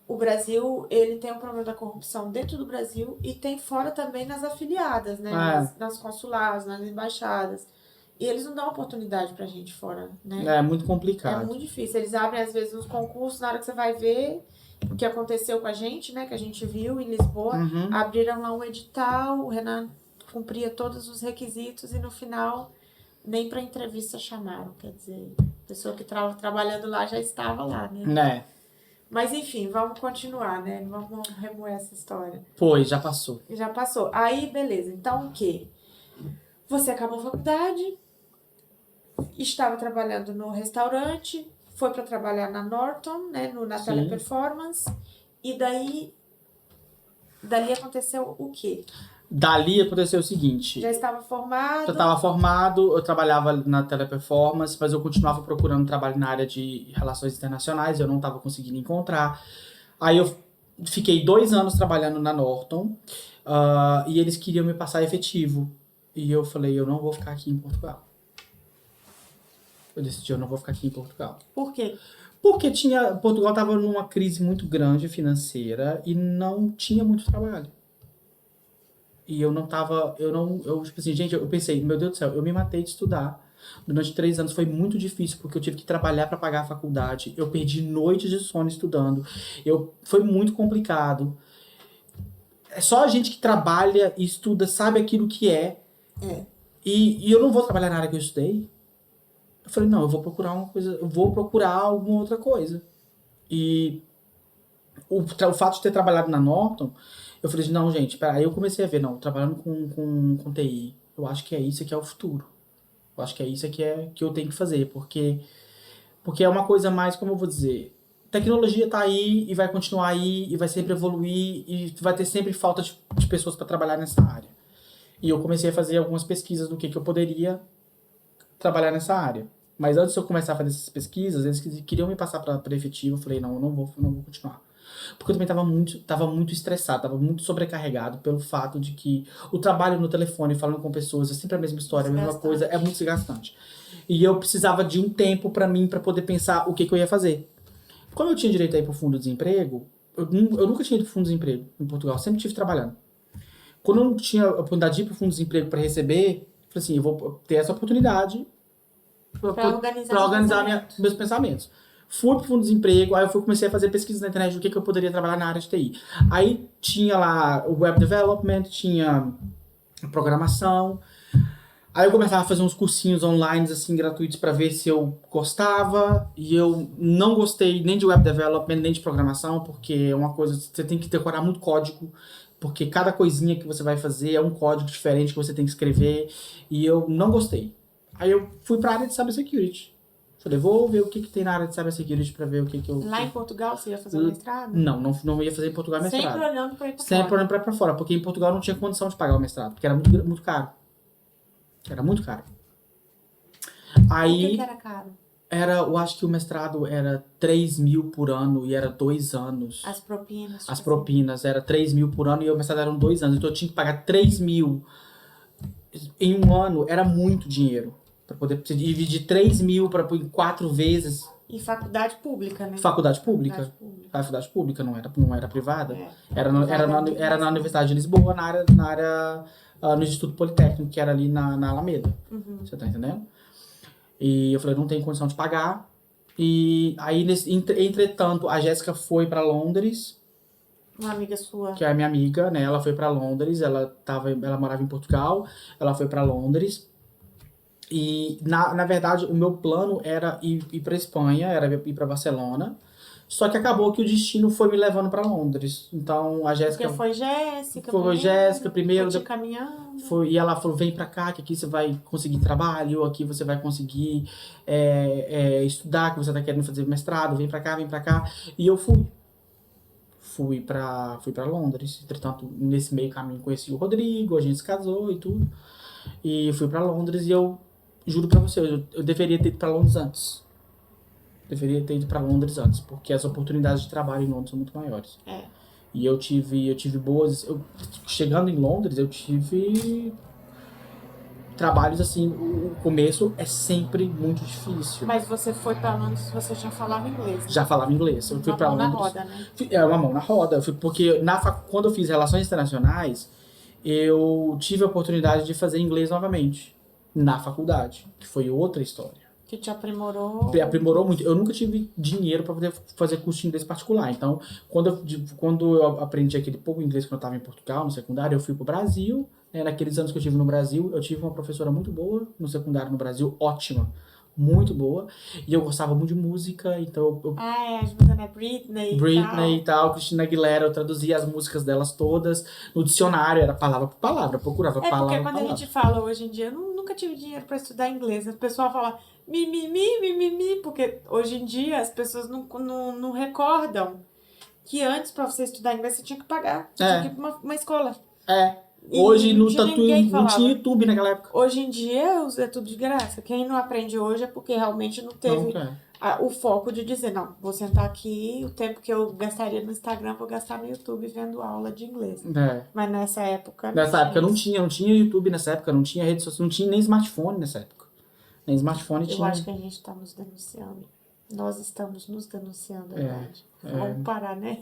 o Brasil, ele tem um problema da corrupção dentro do Brasil e tem fora também nas afiliadas, né? é, Nas consulados, nas embaixadas. E eles não dão oportunidade pra gente fora, né? é muito É complicado. muito difícil. Eles abrem, às vezes, uns concursos, na hora que você vai ver o que aconteceu com a gente, né? Que a gente viu em Lisboa. Uhum. Abriram lá um edital, o Renan cumpria todos os requisitos e no final nem para entrevista chamaram. Quer dizer, a pessoa que estava trabalhando lá já estava lá, né? Né? Mas enfim, vamos continuar, né? Vamos remoer essa história. Pois, já passou. Já passou. Aí, beleza. Então, o quê? Você acabou a faculdade, estava trabalhando no restaurante, foi para trabalhar na Norton, né, na Sim. Teleperformance, e dali aconteceu o quê? Dali aconteceu o seguinte. Já estava formado. Eu estava formado, eu trabalhava na Teleperformance, mas eu continuava procurando trabalho na área de relações internacionais, eu não estava conseguindo encontrar. Aí eu fiquei 2 anos trabalhando na Norton, e eles queriam me passar efetivo. E eu falei, eu não vou ficar aqui em Portugal. Eu decidi, eu não vou ficar aqui em Portugal. Por quê? Porque Portugal estava numa crise muito grande financeira e não tinha muito trabalho. E eu não tava, tipo assim, gente, eu pensei, meu Deus do céu, eu me matei de estudar. Durante 3 anos foi muito difícil, porque eu tive que trabalhar para pagar a faculdade. Eu perdi noites de sono estudando. Foi muito complicado. É só a gente que trabalha e estuda sabe aquilo que é. É. E eu não vou trabalhar na área que eu estudei. Eu falei, não, eu vou procurar uma coisa, eu vou procurar alguma outra coisa. E o fato de ter trabalhado na Norton, eu falei, não, gente, pera, aí eu comecei a ver, não, trabalhando com TI, eu acho que é isso que é o futuro. Eu acho que é isso que eu tenho que fazer, porque é uma coisa mais, como eu vou dizer, tecnologia tá aí e vai continuar aí e vai sempre evoluir e vai ter sempre falta de pessoas para trabalhar nessa área. E eu comecei a fazer algumas pesquisas do que eu poderia trabalhar nessa área. Mas antes de eu começar a fazer essas pesquisas, eles queriam me passar para efetivo. Eu falei, não, eu não vou continuar. Porque eu também tava muito estressado, tava muito sobrecarregado pelo fato de que o trabalho no telefone, falando com pessoas, é sempre a mesma história, a mesma coisa, é muito desgastante. E eu precisava de um tempo para mim, para poder pensar o que eu ia fazer. Como eu tinha direito a ir pro fundo de desemprego, eu nunca tinha ido pro fundo de desemprego em Portugal, sempre estive trabalhando. Quando eu não tinha a oportunidade de ir pro fundo de desemprego para receber, falei assim, eu vou ter essa oportunidade para organizar meus pensamentos. Fui pro fundo de desemprego, aí eu comecei a fazer pesquisas na internet do que eu poderia trabalhar na área de TI. Aí tinha lá o web development, tinha programação. Aí eu começava a fazer uns cursinhos online, assim, gratuitos para ver se eu gostava. E eu não gostei nem de web development, nem de programação, porque é uma coisa, você tem que decorar muito código, porque cada coisinha que você vai fazer é um código diferente que você tem que escrever. E eu não gostei. Aí eu fui pra área de cybersecurity. Falei, vou ver o que tem na área de cybersecurity pra ver o que eu... Lá em Portugal você ia fazer o mestrado? Não ia fazer em Portugal mestrado. Sempre olhando pra ir pra Sempre fora. olhando pra fora, porque em Portugal não tinha condição de pagar o mestrado, porque era muito caro. Era muito caro. Aí, O que era caro? eu acho que o mestrado era 3 mil por ano e era 2 anos. As propinas. As propinas, era 3 mil por ano e o mestrado eram 2 anos. Então eu tinha que pagar 3 mil em um ano, era muito dinheiro. Pra poder dividir 3 mil em 4 vezes. E faculdade pública, né? Faculdade pública, não era privada. É. Era na Universidade de Lisboa, no Instituto Politécnico, que era ali na Alameda. Uhum. Você tá entendendo? E eu falei, não tenho condição de pagar. E aí, entretanto, a Jéssica foi pra Londres. Uma amiga sua. Que é a minha amiga, né? Ela foi pra Londres, ela morava em Portugal, ela foi pra Londres. E, na verdade, o meu plano era ir pra Espanha, era ir pra Barcelona, Só que acabou que o destino foi me levando pra Londres. Então a Jéssica. Porque foi Jéssica Foi Jéssica primeiro. foi te caminhando. E ela falou: vem pra cá, que aqui você vai conseguir trabalho, aqui você vai conseguir estudar, que você tá querendo fazer mestrado, vem pra cá, vem pra cá. E eu fui. Fui pra Londres. Entretanto, nesse meio caminho conheci o Rodrigo, a gente se casou e tudo. E fui pra Londres e eu juro pra você, eu deveria ter ido pra Londres antes. Deveria ter ido pra Londres antes, porque as oportunidades de trabalho em Londres são muito maiores. E eu tive boas... chegando em Londres, eu tive trabalhos assim, o começo é sempre muito difícil. Mas você foi pra Londres, você já falava inglês? Né? Já falava inglês. Eu fui pra Londres. Uma mão na roda, né? É, uma mão na roda. Porque quando eu fiz Relações Internacionais, eu tive a oportunidade de fazer inglês novamente. Na faculdade. Que foi outra história. Que te aprimorou? Aprimorou muito. Eu nunca tive dinheiro para poder fazer curso de inglês particular. Então, quando eu aprendi aquele pouco inglês quando eu estava em Portugal, no secundário, eu fui pro Brasil. Naqueles anos que eu tive no Brasil, eu tive uma professora muito boa no secundário no Brasil, ótima. Muito boa. E eu gostava muito de música, então ajuda na Britney e tal, Christina Aguilera, eu traduzia as músicas delas todas. No dicionário, era palavra por palavra, procurava palavra por palavra. Porque quando a gente fala hoje em dia, eu nunca tive dinheiro para estudar inglês. O pessoal fala mimimi, porque hoje em dia as pessoas não recordam que antes para você estudar inglês você tinha que pagar. Você tinha que ir pra uma escola. Hoje não tinha YouTube naquela época. Hoje em dia é tudo de graça. Quem não aprende hoje é porque realmente não teve o foco de dizer, não, vou sentar aqui, o tempo que eu gastaria no Instagram, vou gastar no YouTube vendo aula de inglês. Mas nessa época não tinha YouTube nessa época, não tinha rede social, não tinha nem smartphone nessa época. Nem smartphone tinha. Eu acho que a gente tá nos denunciando. Nós estamos nos denunciando, verdade. Vamos parar, né?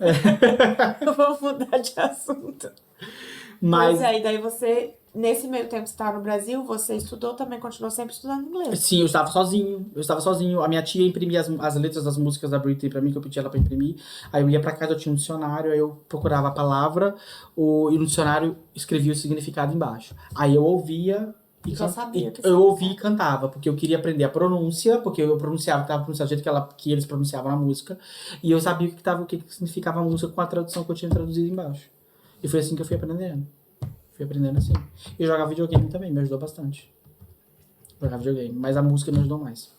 Vamos mudar de assunto. Mas daí você, nesse meio tempo que você estava no Brasil, você estudou também, continuou sempre estudando inglês? Sim, eu estava sozinho. A minha tia imprimia as letras das músicas da Britney pra mim, que eu pedi ela pra imprimir. Aí eu ia pra casa, eu tinha um dicionário, aí eu procurava a palavra, e no dicionário escrevia o significado embaixo. Aí eu ouvia... eu ouvia e cantava, porque eu queria aprender a pronúncia, porque eu pronunciava, estava pronunciado do jeito que eles pronunciavam a música, e eu sabia o que significava a música com a tradução que eu tinha traduzido embaixo. E foi assim que eu fui aprendendo. Fui aprendendo assim. E jogava videogame também, me ajudou bastante. Jogava videogame, mas a música me ajudou mais.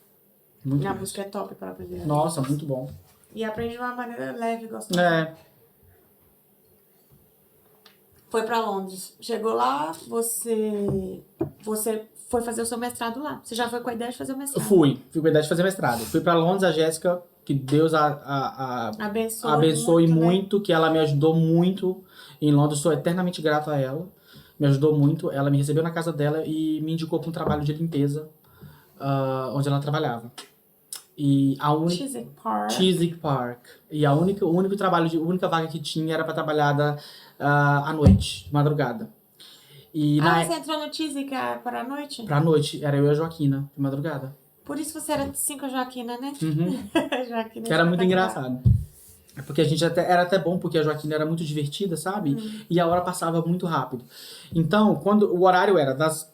Muito mais. Música é top para aprender. Nossa, muito bom. E aprende de uma maneira leve, gostosa. Foi pra Londres. Chegou lá, você foi fazer o seu mestrado lá. Você já foi com a ideia de fazer o mestrado? Fui com a ideia de fazer mestrado. Fui pra Londres, a Jéssica, que Deus abençoe muito, que ela me ajudou muito em Londres. Sou eternamente grato a ela. Me ajudou muito. Ela me recebeu na casa dela e me indicou para um trabalho de limpeza onde ela trabalhava. E Chiswick Park. E a única vaga que tinha era para trabalhar à noite, de madrugada. Você entrou no Chiswick para a noite? Pra noite, era eu e a Joaquina, de madrugada. Por isso você era 5 a Joaquina, né? Joaquina que era muito engraçado. Porque a gente era até bom, porque a Joaquina era muito divertida, sabe? E a hora passava muito rápido. Então, o horário era das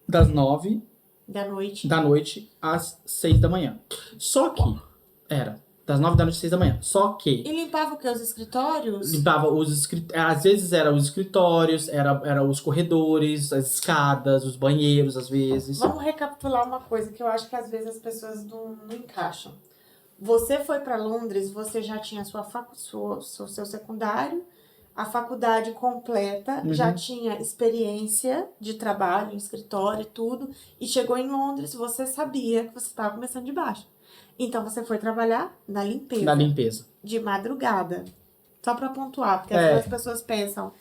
9 da noite às 6 da manhã. Só que era das 9 da noite às 6 da manhã. Só que... E limpava o quê? Os escritórios? Limpava às vezes eram os escritórios, era os corredores, as escadas, os banheiros, às vezes. Vamos recapitular uma coisa que eu acho que às vezes as pessoas não encaixam. Você foi para Londres, você já tinha seu secundário, a faculdade completa, já tinha experiência de trabalho, em escritório e tudo, e chegou em Londres, você sabia que você estava começando de baixo. Então você foi trabalhar na limpeza. Na limpeza. De madrugada. Só para pontuar, porque as pessoas pensam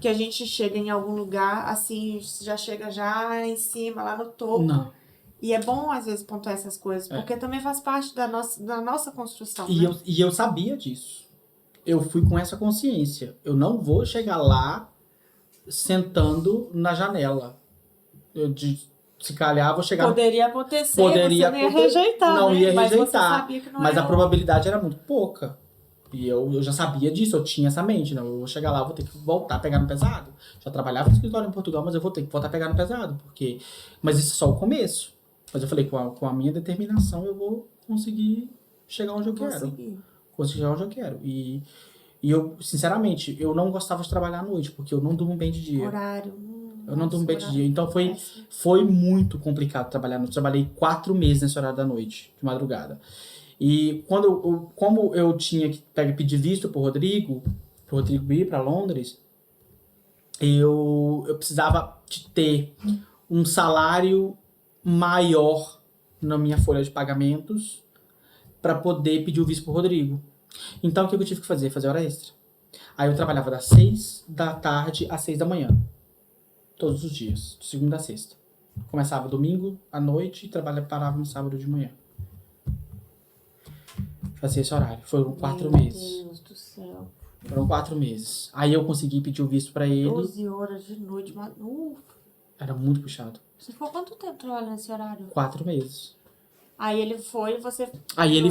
que a gente chega em algum lugar, assim, já chega já em cima, lá no topo. Não. E é bom, às vezes, pontuar essas coisas, porque também faz parte da nossa construção. E eu sabia disso. Eu fui com essa consciência. Eu não vou chegar lá sentando na janela. Se calhar, vou chegar... Poderia acontecer, você não ia rejeitar, não ia Mas rejeitar, você sabia que não mas a probabilidade era muito pouca. E eu já sabia disso, eu tinha essa mente. Não, eu vou chegar lá, vou ter que voltar a pegar no pesado. Já trabalhava no escritório em Portugal, mas eu vou ter que voltar a pegar no pesado. Mas isso é só o começo. Mas eu falei, com a minha determinação, eu vou conseguir chegar onde eu quero. Consigo chegar onde eu quero. E eu, sinceramente, eu não gostava de trabalhar à noite, porque eu não durmo bem de dia. Horário. Eu não durmo bem de horário dia. Então péssimo. foi muito complicado trabalhar à noite. Trabalhei 4 meses nesse horário da noite, de madrugada. E como eu tinha que pedir visto pro Rodrigo ir para Londres, eu precisava de ter um salário maior na minha folha de pagamentos para poder pedir o visto pro Rodrigo. Então o que eu tive que fazer? Fazer hora extra. Aí eu trabalhava das 6 da tarde às 6 da manhã. Todos os dias, de segunda a sexta. Começava domingo à noite e parava no sábado de manhã. Fazia esse horário. Foram 4 meses. Meu Deus do céu. Foram 4 meses. Aí eu consegui pedir o visto pra ele. 12 horas de noite. Era muito puxado. Você ficou quanto tempo trabalhando nesse horário? 4 meses. Aí ele foi e você... Aí ele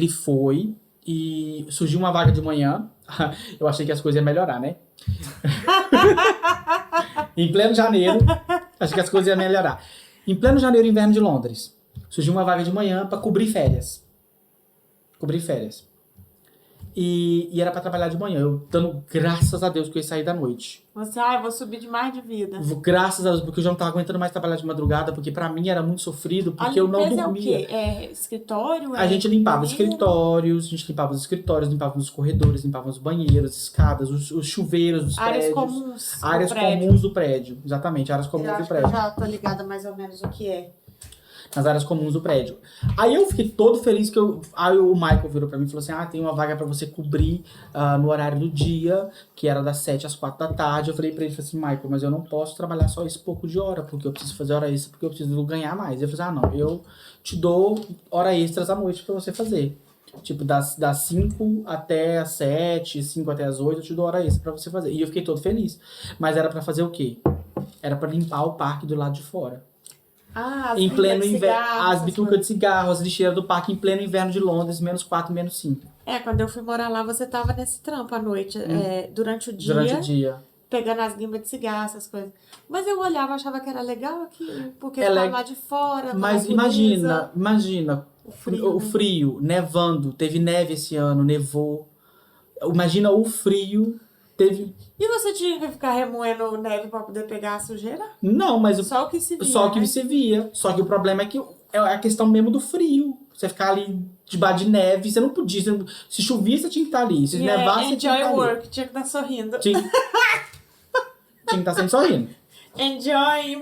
foi e surgiu uma vaga de manhã. Eu achei que as coisas iam melhorar, né? Em pleno janeiro, achei que as coisas iam melhorar. Em pleno janeiro, inverno de Londres, surgiu uma vaga de manhã pra cobrir férias. E era pra trabalhar de manhã. Eu dando graças a Deus que eu ia sair da noite. Você, vou subir de mais de vida. Graças a Deus, porque eu já não tava aguentando mais trabalhar de madrugada, porque pra mim era muito sofrido, porque eu não dormia. É o quê? É escritório? A gente limpava os banheiro? escritórios, limpávamos os corredores, limpávamos os banheiros, escadas, os chuveiros dos Áreas prédios. comuns. Áreas comuns do prédio. Exatamente, áreas comuns do prédio. Eu já tô ligada mais ou menos o que é. Nas áreas comuns do prédio. Aí eu fiquei todo feliz que aí o Michael virou pra mim e falou assim, tem uma vaga pra você cobrir no horário do dia, que era das 7 às 4 da tarde. Eu falei pra ele, assim, Michael, mas eu não posso trabalhar só esse pouco de hora, porque eu preciso fazer hora extra, porque eu preciso ganhar mais. Ele falou assim, não, eu te dou hora extras à noite pra você fazer. Tipo, das 5 até as 7, 5 até as 8, eu te dou hora extra pra você fazer. E eu fiquei todo feliz. Mas era pra fazer o quê? Era pra limpar o parque do lado de fora. Em pleno inverno, as bitucas de cigarro, as lixeiras do parque em pleno inverno de Londres, -4, -5. Quando eu fui morar lá, você tava nesse trampo à noite, durante o dia. Durante o dia. Pegando as guimbas de cigarro, essas coisas. Mas eu olhava, achava que era legal aquilo, porque ficava lá de fora. Mas imagina o frio, nevando, teve neve esse ano, nevou. Imagina o frio. E você tinha que ficar remoendo neve pra poder pegar a sujeira? Não, mas só o que se via. Só o que se via. Só que o problema é que é a questão mesmo do frio. Você ficar ali debaixo de neve, você não podia. Se chovia, você tinha que estar ali. Se nevasse, você tinha que estar ali. Enjoy work, tinha que estar sorrindo. Tinha que estar sempre sorrindo. Enjoy,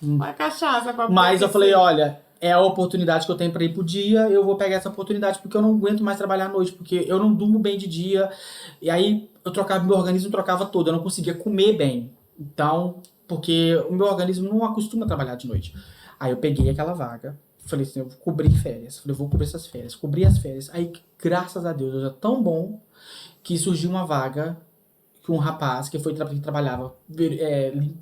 uma cachaça pra Mas eu falei, olha, é a oportunidade que eu tenho pra ir pro dia, eu vou pegar essa oportunidade, porque eu não aguento mais trabalhar à noite, porque eu não durmo bem de dia. E aí meu organismo trocava todo, eu não conseguia comer bem. Então, porque o meu organismo não acostuma a trabalhar de noite. Aí eu peguei aquela vaga, falei assim, eu vou cobrir férias. Falei, eu vou cobrir essas férias. Cobri as férias. Aí, graças a Deus, eu já tão bom que surgiu uma vaga que um rapaz que trabalhava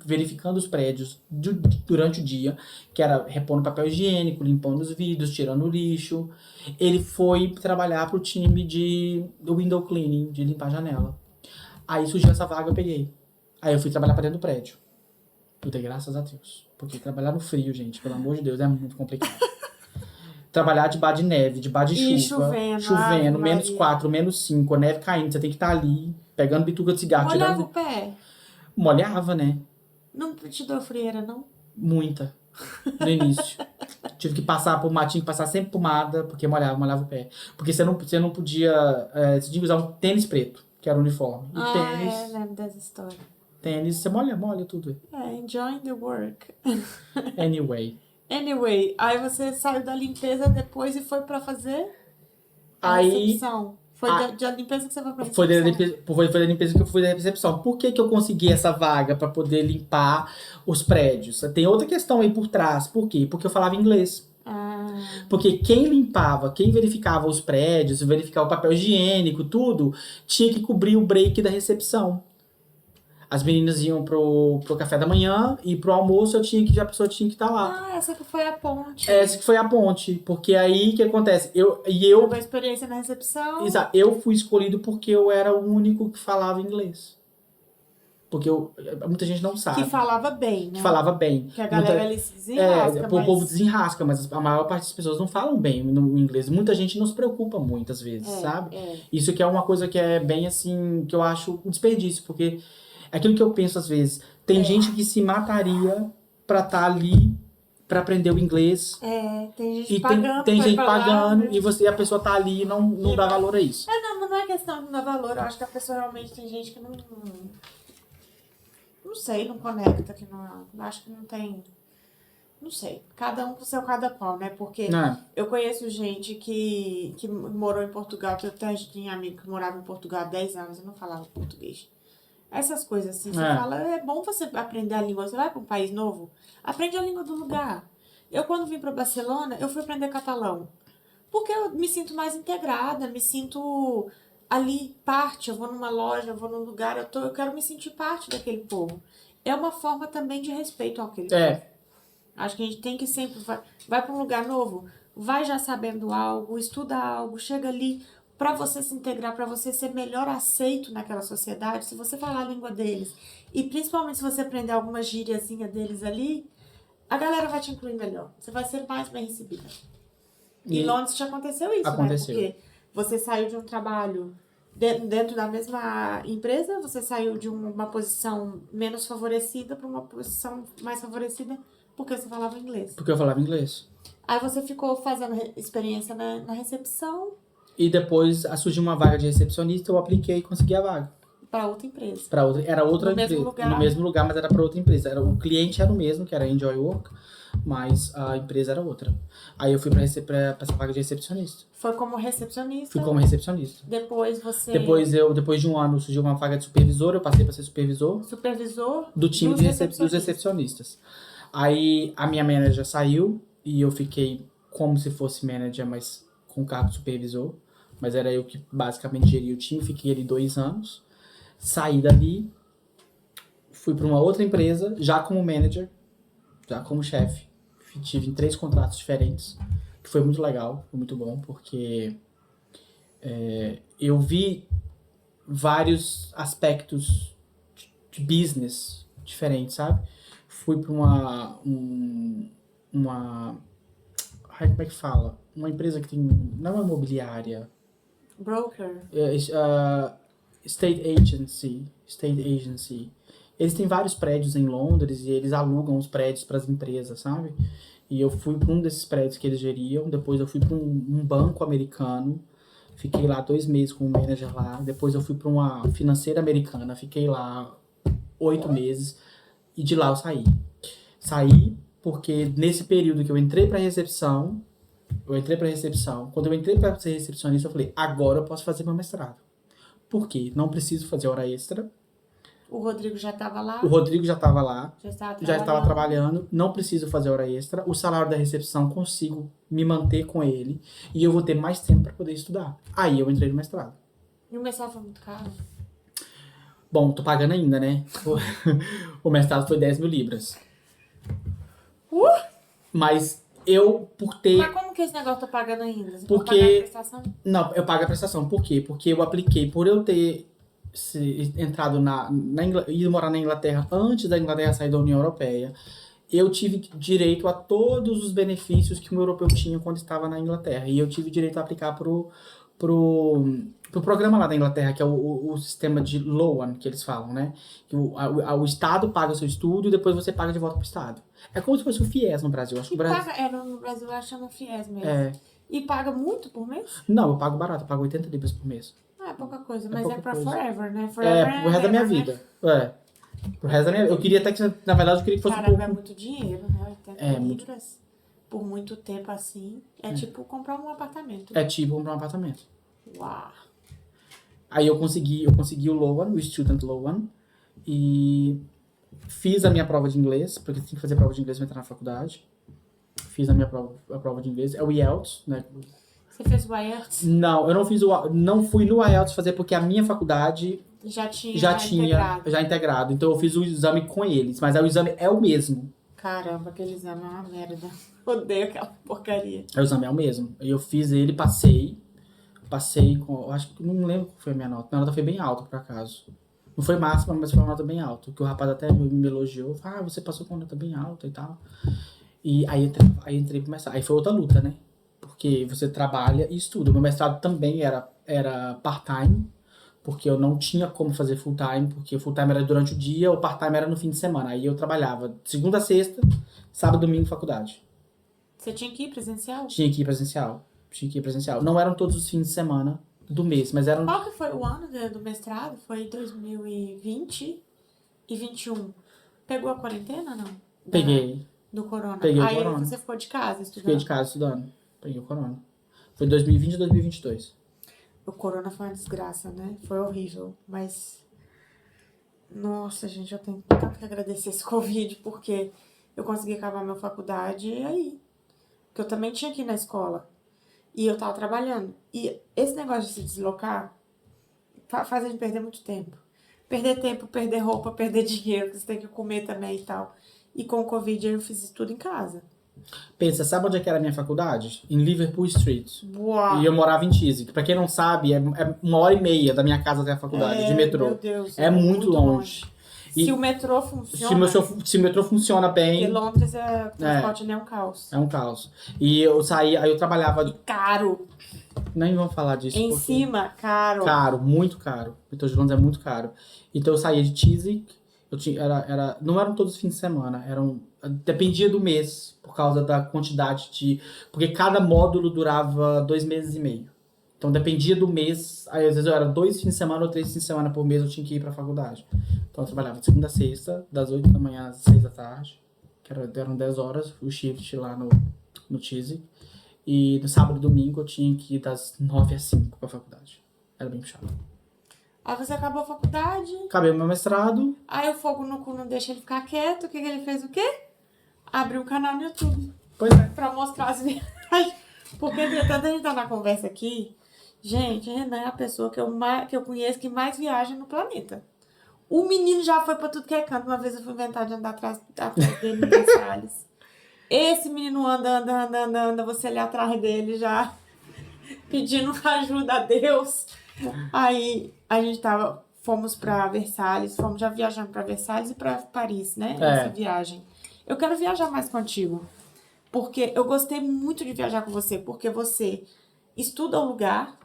verificando os prédios durante o dia, que era repondo papel higiênico, limpando os vidros, tirando o lixo. Ele foi trabalhar pro time de window cleaning, de limpar a janela. Aí surgiu essa vaga, eu peguei. Aí eu fui trabalhar pra dentro do prédio. Eu dei graças a Deus. Porque trabalhar no frio, gente, pelo amor de Deus, é muito complicado. Trabalhar debaixo de neve, debaixo de chuva. Chovendo, -4, -5, a neve caindo, você tem que estar ali, pegando bituca de cigarro. Molhava o pé? Molhava, né? Não te deu frieira, não? Muita. No início. Tive que passar por matinho, passar sempre pomada, porque molhava o pé. Porque você não podia. Você tinha que usar um tênis preto, que era o uniforme. E tênis. Lembro dessa história. Tênis, você molha tudo. Enjoying the work. Anyway, aí você saiu da limpeza depois e foi pra fazer a recepção. Foi da limpeza que você foi pra recepção? Foi da limpeza que eu fui da recepção. Por que eu consegui essa vaga pra poder limpar os prédios? Tem outra questão aí por trás. Por quê? Porque eu falava inglês. Porque quem limpava, quem verificava os prédios, verificava o papel higiênico, tudo, tinha que cobrir o break da recepção. As meninas iam pro café da manhã e pro almoço a pessoa tinha que estar lá. Essa que foi a ponte. Essa que foi a ponte. Porque aí o que acontece? Eu uma experiência na recepção. Exato. Eu fui escolhido porque eu era o único que falava inglês. Porque muita gente não sabe. Que falava bem, né? Que falava bem. Que a galera ali se desenrasca, o povo desenrasca, mas a maior parte das pessoas não falam bem no inglês. Muita gente não se preocupa muitas vezes, sabe? Isso que é uma coisa que é bem assim, que eu acho um desperdício, porque é aquilo que eu penso às vezes. Tem gente que se mataria pra estar ali, pra aprender o inglês. Tem gente e pagando. Tem gente pagando, né? e a pessoa tá ali e não dá valor a isso. Não, mas não é questão de não dar valor. Eu acho que a pessoa realmente tem gente que não sei, não conecta, que não. Acho que não tem. Não sei. Cada um com seu cada qual, né? Porque eu conheço gente que morou em Portugal, que eu até tinha amigo que morava em Portugal há 10 anos e não falava português. Essas coisas assim, você fala, é bom você aprender a língua. Você vai para um país novo, aprende a língua do lugar. Eu, quando vim para Barcelona, eu fui aprender catalão. Porque eu me sinto mais integrada, me sinto ali parte. Eu vou numa loja, eu vou num lugar, eu quero me sentir parte daquele povo. É uma forma também de respeito àquele povo. Acho que a gente tem que sempre... Vai para um lugar novo, vai já sabendo algo, estuda algo, chega ali para você se integrar, para você ser melhor aceito naquela sociedade, se você falar a língua deles. E principalmente se você aprender alguma gíriazinha deles ali, a galera vai te incluir melhor. Você vai ser mais bem recebida. E em Londres te aconteceu isso, né? Porque você saiu de um trabalho dentro da mesma empresa, você saiu de uma posição menos favorecida para uma posição mais favorecida porque você falava inglês. Porque eu falava inglês. Aí você ficou fazendo experiência na recepção. E depois surgiu uma vaga de recepcionista, eu apliquei e consegui a vaga. Para outra empresa. Era outra empresa. No mesmo lugar, mas era para outra empresa. O cliente era o mesmo, que era Enjoy Work, mas a empresa era outra. Aí eu fui pra essa vaga de recepcionista. Foi como recepcionista? Fui como recepcionista. Depois você... Depois de um ano surgiu uma vaga de supervisor, eu passei para ser supervisor. Supervisor? Do time dos recepcionistas. Aí a minha manager saiu e eu fiquei como se fosse manager, mas com cargo de supervisor. Mas era eu que basicamente geria o time, fiquei ali 2 anos. Saí dali, fui para uma outra empresa, já como manager, já como chefe. Tive 3 contratos diferentes, que foi muito legal, foi muito bom, porque eu vi vários aspectos de business diferentes, sabe? Fui para como é que fala? Uma empresa que tem, não é uma imobiliária. Broker. State agency. Eles têm vários prédios em Londres e eles alugam os prédios para as empresas, sabe? E eu fui para um desses prédios que eles geriam, depois eu fui para um banco americano, fiquei lá 2 meses como manager lá, depois eu fui para uma financeira americana, fiquei lá 8 meses e de lá eu saí. Saí porque nesse período que eu entrei para recepção, quando eu entrei para ser recepcionista, eu falei, agora eu posso fazer meu mestrado. Por quê? Não preciso fazer hora extra. O Rodrigo já estava lá? O Rodrigo já estava lá. Já estava trabalhando. Não preciso fazer hora extra. O salário da recepção consigo me manter com ele. E eu vou ter mais tempo para poder estudar. Aí eu entrei no mestrado. E o mestrado foi muito caro? Bom, tô pagando ainda, né? O mestrado foi 10 mil libras. Mas eu, por ter... Mas como que esse negócio tá pagando ainda? Você porque... pagar a prestação? Não, eu pago a prestação. Por quê? Porque eu apliquei, por eu ter entrado ido morar na Inglaterra antes da Inglaterra sair da União Europeia, eu tive direito a todos os benefícios que um europeu tinha quando estava na Inglaterra. E eu tive direito a aplicar pro programa lá da Inglaterra, que é o sistema de Loan, que eles falam, né? Que o Estado paga o seu estudo e depois você paga de volta pro Estado. É como se fosse o FIES no Brasil. Acho que no Brasil eu acho que chama FIES mesmo. E paga muito por mês? Não, eu pago barato, eu pago 80 libras por mês. É pouca coisa, mas é pra coisa. forever, né? Pro resto da minha vida. Pro resto da minha vida. Eu queria até que, na verdade, eu queria que fosse Caramba, é muito dinheiro, né? 80 muito. libras por muito tempo assim. É tipo comprar um apartamento. É tipo comprar um apartamento. Uau. Aí eu consegui o Loan, o Student Loan, e fiz a minha prova de inglês, porque tem que fazer prova de inglês para entrar na faculdade. Fiz a prova de inglês. É o IELTS, né? Você fez o IELTS? Não, eu não fui no IELTS fazer porque a minha faculdade já tinha integrado. Então eu fiz o exame com eles, mas aí o exame é o mesmo. Caramba, aquele exame é uma merda. Odeio aquela porcaria. O exame é o mesmo. Eu fiz ele, passei com, acho que não lembro qual foi a minha nota. Minha nota foi bem alta, por acaso. Não foi máxima, mas foi uma nota bem alta. Que o rapaz até me elogiou. Falou, você passou com uma nota bem alta e tal. E aí entrei pro mestrado. Aí foi outra luta, né? Porque você trabalha e estuda. O meu mestrado também era part-time, porque eu não tinha como fazer full-time, porque full-time era durante o dia, o part-time era no fim de semana. Aí eu trabalhava segunda a sexta, sábado, domingo, faculdade. Você tinha que ir presencial? Tinha que ir presencial. Não eram todos os fins de semana do mês, mas eram... Qual que foi o ano do mestrado? Foi 2020 e 21. Pegou a quarentena, não? Peguei. Do corona. Peguei o Aí corona. você ficou de casa estudando? Fiquei de casa estudando. Peguei o corona. Foi 2020 e 2022. O corona foi uma desgraça, né? Foi horrível. Mas, nossa, gente, eu tenho tanto que agradecer esse Covid, porque eu consegui acabar minha faculdade e aí. Porque eu também tinha que ir na escola. E eu tava trabalhando. E esse negócio de se deslocar faz a gente perder muito tempo. Perder tempo, perder roupa, perder dinheiro, que você tem que comer também e tal. E com o Covid eu fiz isso tudo em casa. Pensa, sabe onde é que era a minha faculdade? Em Liverpool Street. Uau. E eu morava em Chiswick. Pra quem não sabe, é 1h30 da minha casa até a faculdade, de metrô. Meu Deus, é muito longe. Se o metrô funciona... Se o metrô funciona bem... Porque Londres, o transporte ali é um caos. É um caos. E eu saí, aí eu trabalhava... E caro. Nem vamos falar disso. Em porque... cima, caro. Caro, muito caro. O metrô de Londres é muito caro. Então eu saía de Chiswick, não eram todos os fins de semana, dependia do mês, por causa da quantidade de... Porque cada módulo durava 2 meses e meio. Então dependia do mês, aí às vezes eu era 2 fins de semana ou 3 fins de semana por mês eu tinha que ir pra faculdade. Então eu trabalhava de segunda a sexta, das 8 da manhã às 6 da tarde, eram 10 horas, o shift lá no Chiswick. E no sábado e domingo eu tinha que ir das 9 às 5 pra faculdade. Era bem puxado. Aí você acabou a faculdade. Acabei o meu mestrado. Aí o fogo no cu não deixa ele ficar quieto. O que ele fez? O quê? Abriu um canal no YouTube. Pois é. Pra mostrar as viagens. Porque, entretanto, a gente tá na conversa aqui. Gente, Renan é a pessoa que eu conheço que mais viaja no planeta. O menino já foi pra tudo que é canto. Uma vez eu fui inventar de andar atrás dele em Versalhes. Esse menino anda. Você ali atrás dele já pedindo ajuda a Deus. Aí a gente fomos pra Versalhes, já viajando pra Versalhes e pra Paris, né? Essa viagem. Eu quero viajar mais contigo. Porque eu gostei muito de viajar com você. Porque você estuda o lugar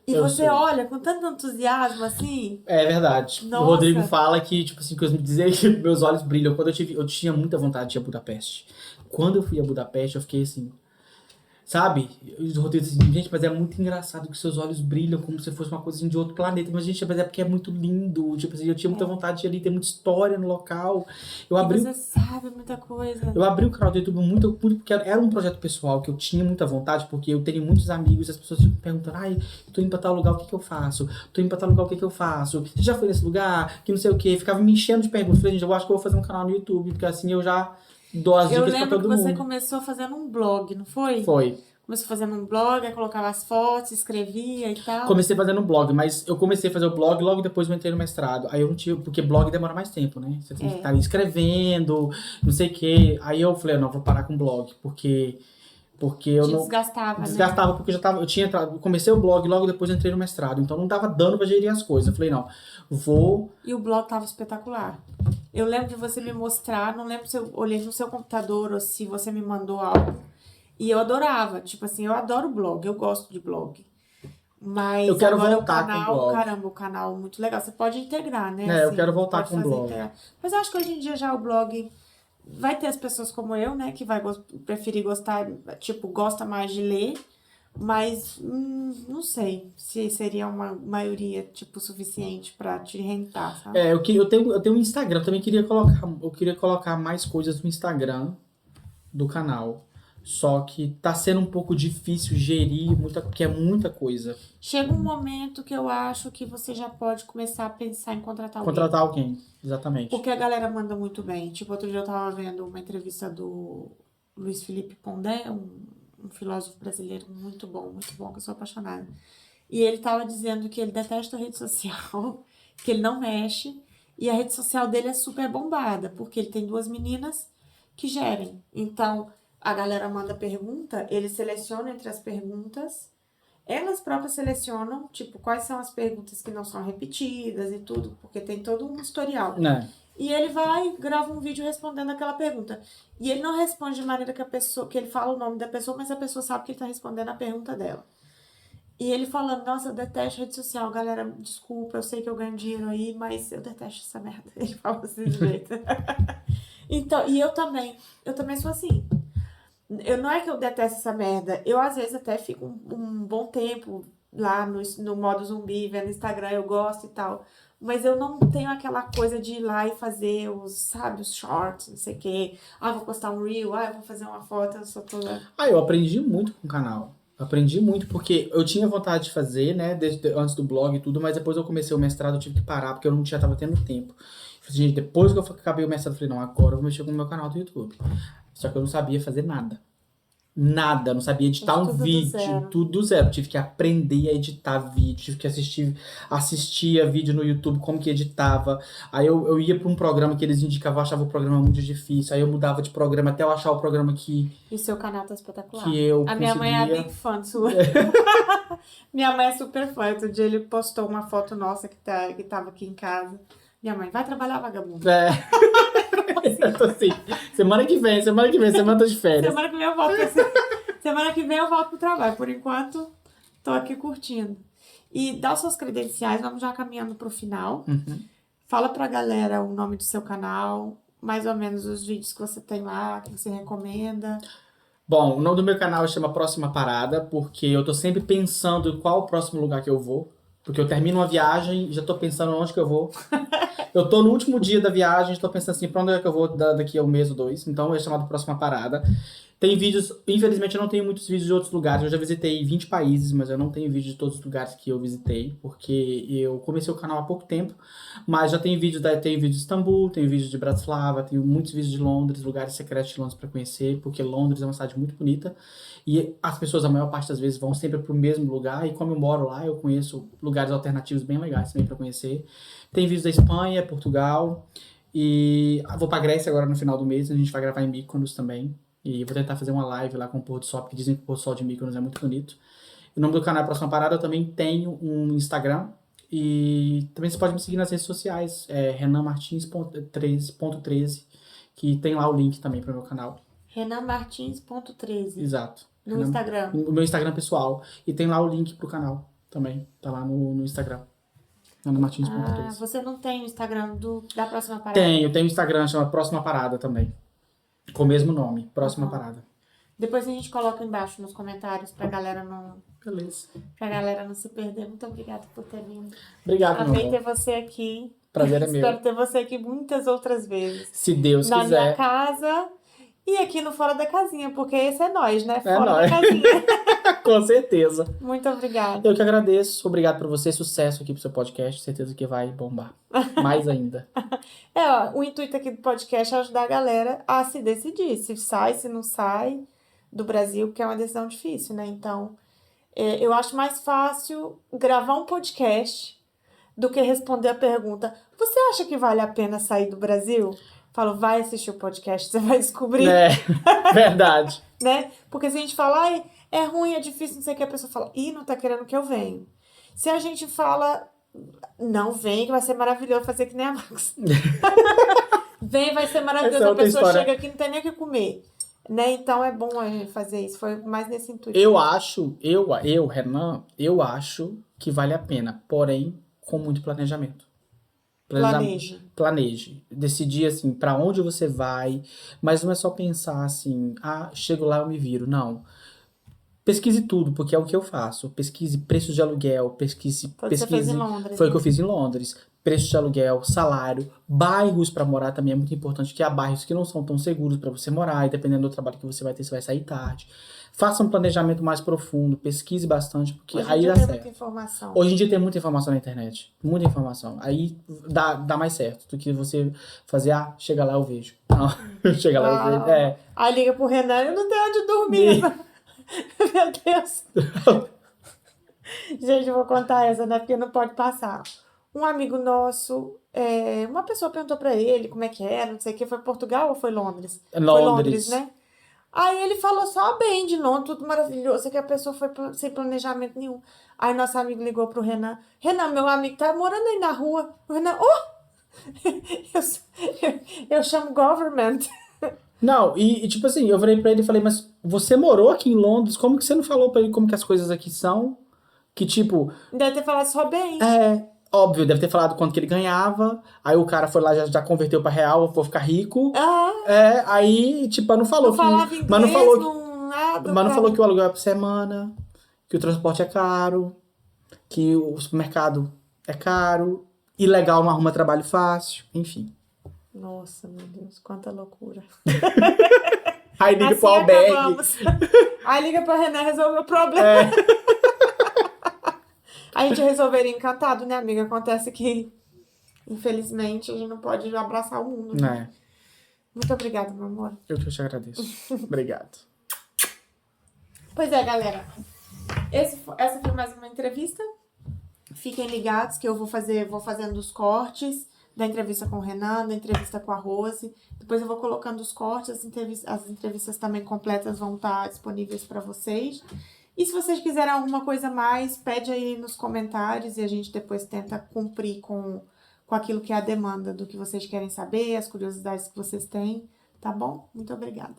e você olha com tanto entusiasmo assim. É verdade. Nossa. O Rodrigo fala que, tipo assim, que eu me dizer que meus olhos brilham. Quando eu tinha muita vontade de ir a Budapeste. Quando eu fui a Budapeste, eu fiquei assim... Sabe? O Rodrigo disse, gente, mas é muito engraçado que seus olhos brilham como se fosse uma coisa assim, de outro planeta. Mas, gente, mas é porque é muito lindo. Tipo assim, eu tinha muita vontade de ir ali, ter muita história no local. Você sabe muita coisa. Eu abri o canal do YouTube muito porque era um projeto pessoal que eu tinha muita vontade, porque eu tenho muitos amigos e as pessoas ficam perguntando, ai, tô indo pra tal lugar, o que eu faço? Tô indo pra tal lugar, o que eu faço? Você já foi nesse lugar? Que não sei o quê. Ficava me enchendo de perguntas. Falei, gente, eu acho que eu vou fazer um canal no YouTube, porque assim eu já... dou as dicas pra todo mundo. Eu lembro que você começou fazendo um blog, não foi? Foi. Começou fazendo um blog, aí colocava as fotos, escrevia e tal. Comecei fazendo um blog, mas eu comecei a fazer o blog logo depois eu entrei no mestrado. Aí eu não tinha, porque blog demora mais tempo, né? Você tem que estar ali escrevendo, não sei o quê. Aí eu falei, não, vou parar com o blog, porque eu não... Desgastava, Desgastava, né? Porque eu comecei o blog, logo depois eu entrei no mestrado. Então não tava dando pra gerir as coisas. Eu falei, não, vou... E o blog tava espetacular. Eu lembro de você me mostrar, não lembro se eu olhei no seu computador ou se você me mandou algo. E eu adorava, tipo assim, eu adoro blog, eu gosto de blog. Mas eu quero agora voltar o canal, com o blog. Caramba, o canal muito legal. Você pode integrar, né? Eu quero voltar com o blog. Mas eu acho que hoje em dia já o blog vai ter as pessoas como eu, né? Que vai preferir gostar, tipo, gosta mais de ler. Mas não sei se seria uma maioria, tipo, suficiente pra te rentar, sabe? Eu tenho um Instagram, eu também queria colocar mais coisas no Instagram do canal. Só que tá sendo um pouco difícil gerir, porque é muita coisa. Chega um momento que eu acho que você já pode começar a pensar em contratar alguém. Contratar alguém, exatamente. Porque a galera manda muito bem. Tipo, outro dia eu tava vendo uma entrevista do Luiz Felipe Pondé, um filósofo brasileiro muito bom, que eu sou apaixonada. E ele tava dizendo que ele detesta a rede social, que ele não mexe, e a rede social dele é super bombada, porque ele tem 2 meninas que gerem. Então, a galera manda pergunta, ele seleciona entre as perguntas elas próprias selecionam, tipo, quais são as perguntas que não são repetidas e tudo, porque tem todo um historial. Né? E ele vai, grava um vídeo respondendo aquela pergunta. E ele não responde de maneira que ele fala o nome da pessoa, mas a pessoa sabe que ele tá respondendo a pergunta dela. E ele falando, nossa, eu detesto rede social, galera, desculpa, eu sei que eu ganho dinheiro aí, mas eu detesto essa merda. Ele fala assim desse jeito. Então, e eu também sou assim. Não é que eu detesto essa merda, eu às vezes até fico um bom tempo lá no modo zumbi, vendo Instagram, eu gosto e tal. Mas eu não tenho aquela coisa de ir lá e fazer sabe, os shorts, não sei o quê. Ah, vou postar um reel, eu vou fazer uma foto, eu sou toda... Eu aprendi muito com o canal. Aprendi muito porque eu tinha vontade de fazer, né, antes do blog e tudo, mas depois eu comecei o mestrado, eu tive que parar porque eu não tava tendo tempo. Gente, depois que eu acabei o mestrado, eu falei, não, agora eu vou mexer com o meu canal do YouTube. Só que eu não sabia fazer nada. Nada, não sabia editar um vídeo, tudo do zero. Tive que aprender a editar vídeo, tive que assistia vídeo no YouTube, como que editava. Aí eu ia para um programa que eles indicavam, eu achava o programa muito difícil. Aí eu mudava de programa até eu achar o programa que... E o seu canal tá espetacular. Que eu conseguia... minha mãe é bem fã sua. Minha mãe é super fã. Outro dia ele postou uma foto nossa que tava aqui em casa. Minha mãe, vai trabalhar, vagabundo. Eu tô assim, semana que vem, semana tô de férias. Semana que vem eu volto semana que vem eu volto pro trabalho. Por enquanto, tô aqui curtindo. E dá os seus credenciais, vamos já caminhando pro final. Fala pra galera o nome do seu canal, mais ou menos os vídeos que você tem lá, que você recomenda. Bom, o nome do meu canal chama Próxima Parada, porque eu tô sempre pensando em qual o próximo lugar que eu vou. Porque eu termino uma viagem e já tô pensando onde que eu vou. Eu tô no último dia da viagem, tô pensando assim, pra onde é que eu vou daqui a um mês ou dois. Então é chamado Próxima Parada. Tem vídeos, infelizmente eu não tenho muitos vídeos de outros lugares. Eu já visitei 20 países, mas eu não tenho vídeo de todos os lugares que eu visitei. Porque eu comecei o canal há pouco tempo. Mas já tem vídeo de Istambul, tem vídeo de Bratislava, tem muitos vídeos de Londres, lugares secretos de Londres pra conhecer. Porque Londres é uma cidade muito bonita. E as pessoas, a maior parte das vezes, vão sempre pro mesmo lugar. E como eu moro lá, eu conheço lugares alternativos bem legais também pra conhecer. Tem vídeos da Espanha, Portugal. E vou pra Grécia agora no final do mês. A gente vai gravar em Mykonos também. E vou tentar fazer uma live lá com o pôr do sol, porque dizem que o pôr do sol de Mykonos é muito bonito. O nome do canal é Próxima Parada. Eu também tenho um Instagram. E também você pode me seguir nas redes sociais. É renanmartins.13, que tem lá o link também pro meu canal. renanmartins.13. Exato. No Instagram. O meu Instagram pessoal. E tem lá o link pro canal também. Tá lá no Instagram. renanmartins.13. Você não tem o Instagram da Próxima Parada? Tenho o Instagram, chama Próxima Parada também. Com o mesmo nome, Próxima Parada. Depois a gente coloca embaixo nos comentários pra galera não... Beleza. Pra galera não se perder. Muito obrigada por ter vindo. Obrigado, meu amei amor. ter você aqui. Prazer é meu. Espero ter você aqui muitas outras vezes. Se Deus na quiser. Na minha casa e aqui no Fora da Casinha, porque esse é nós, né? É Fora nóis. da Casinha. Com certeza. Muito obrigada. Eu que agradeço. Obrigado por você. Sucesso aqui pro seu podcast. Certeza que vai bombar. Mais ainda. O intuito aqui do podcast é ajudar a galera a se decidir. Se sai, se não sai do Brasil, porque é uma decisão difícil, né? Então, eu acho mais fácil gravar um podcast do que responder a pergunta: você acha que vale a pena sair do Brasil? Falo, vai assistir o podcast, você vai descobrir. É, verdade. Né? Porque se a gente fala, é ruim, é difícil, não sei o que, a pessoa fala, não tá querendo que eu venha. Se a gente fala, não, vem que vai ser maravilhoso, fazer que nem a Max. Vem, vai ser maravilhoso, a pessoa chega aqui e não tem nem o que comer. Né? Então é bom a gente fazer isso, foi mais nesse intuito. Renan, eu acho que vale a pena, porém, com muito planejamento. Planeje. Decidir, assim, pra onde você vai, mas não é só pensar assim, chego lá, eu me viro. Não. Pesquise tudo, porque é o que eu faço. Pesquise preços de aluguel, pesquise... Você fez em Londres. Foi o que eu fiz em Londres. Preços de aluguel, salário, bairros pra morar também é muito importante, que há bairros que não são tão seguros pra você morar, e dependendo do trabalho que você vai ter, você vai sair tarde. Faça um planejamento mais profundo, pesquise bastante, porque aí dá certo. Muita informação. Hoje em dia tem muita informação na internet. Muita informação. Aí dá mais certo do que você fazer, chega lá eu vejo. Chega lá eu vejo. Aí liga pro Renan, eu não tenho onde dormir. Meu Deus. Gente, eu vou contar essa, né? Porque não pode passar. Um amigo nosso, uma pessoa perguntou pra ele como é que era, não sei o que, foi Portugal ou foi Londres? Londres. Foi Londres, né? Aí ele falou só bem de Londres, tudo maravilhoso, que a pessoa foi sem planejamento nenhum. Aí nosso amigo ligou pro Renan. Renan, meu amigo tá morando aí na rua. O Renan, eu chamo government. Não, tipo assim, eu virei pra ele e falei, mas você morou aqui em Londres, como que você não falou pra ele como que as coisas aqui são? Que tipo, Deve ter falado só bem. óbvio, deve ter falado quanto que ele ganhava, aí o cara foi lá, já converteu pra real, vou ficar rico. Ah, Aí, tipo, não falou não que. falava Mas não inglês, falou que. não nada, Mas não falou cara. que o aluguel é por semana, que o transporte é caro, que o supermercado é caro, ilegal não arruma trabalho fácil, enfim. Nossa, meu Deus, quanta loucura. Aí liga pro Assim albergue. acabamos. Aí liga pra Renan resolver o problema. É, A gente resolveria encantado, né, amiga? Acontece que, infelizmente, a gente não pode abraçar o mundo, né? né? Muito obrigada, meu amor. Eu que te agradeço. Obrigado. Pois é, galera. Essa foi mais uma entrevista. Fiquem ligados que eu vou fazendo os cortes da entrevista com o Renan, da entrevista com a Rose. Depois eu vou colocando os cortes, as entrevistas também completas vão estar disponíveis para vocês. E se vocês quiserem alguma coisa a mais, pede aí nos comentários e a gente depois tenta cumprir com aquilo que é a demanda do que vocês querem saber, as curiosidades que vocês têm, tá bom? Muito obrigada.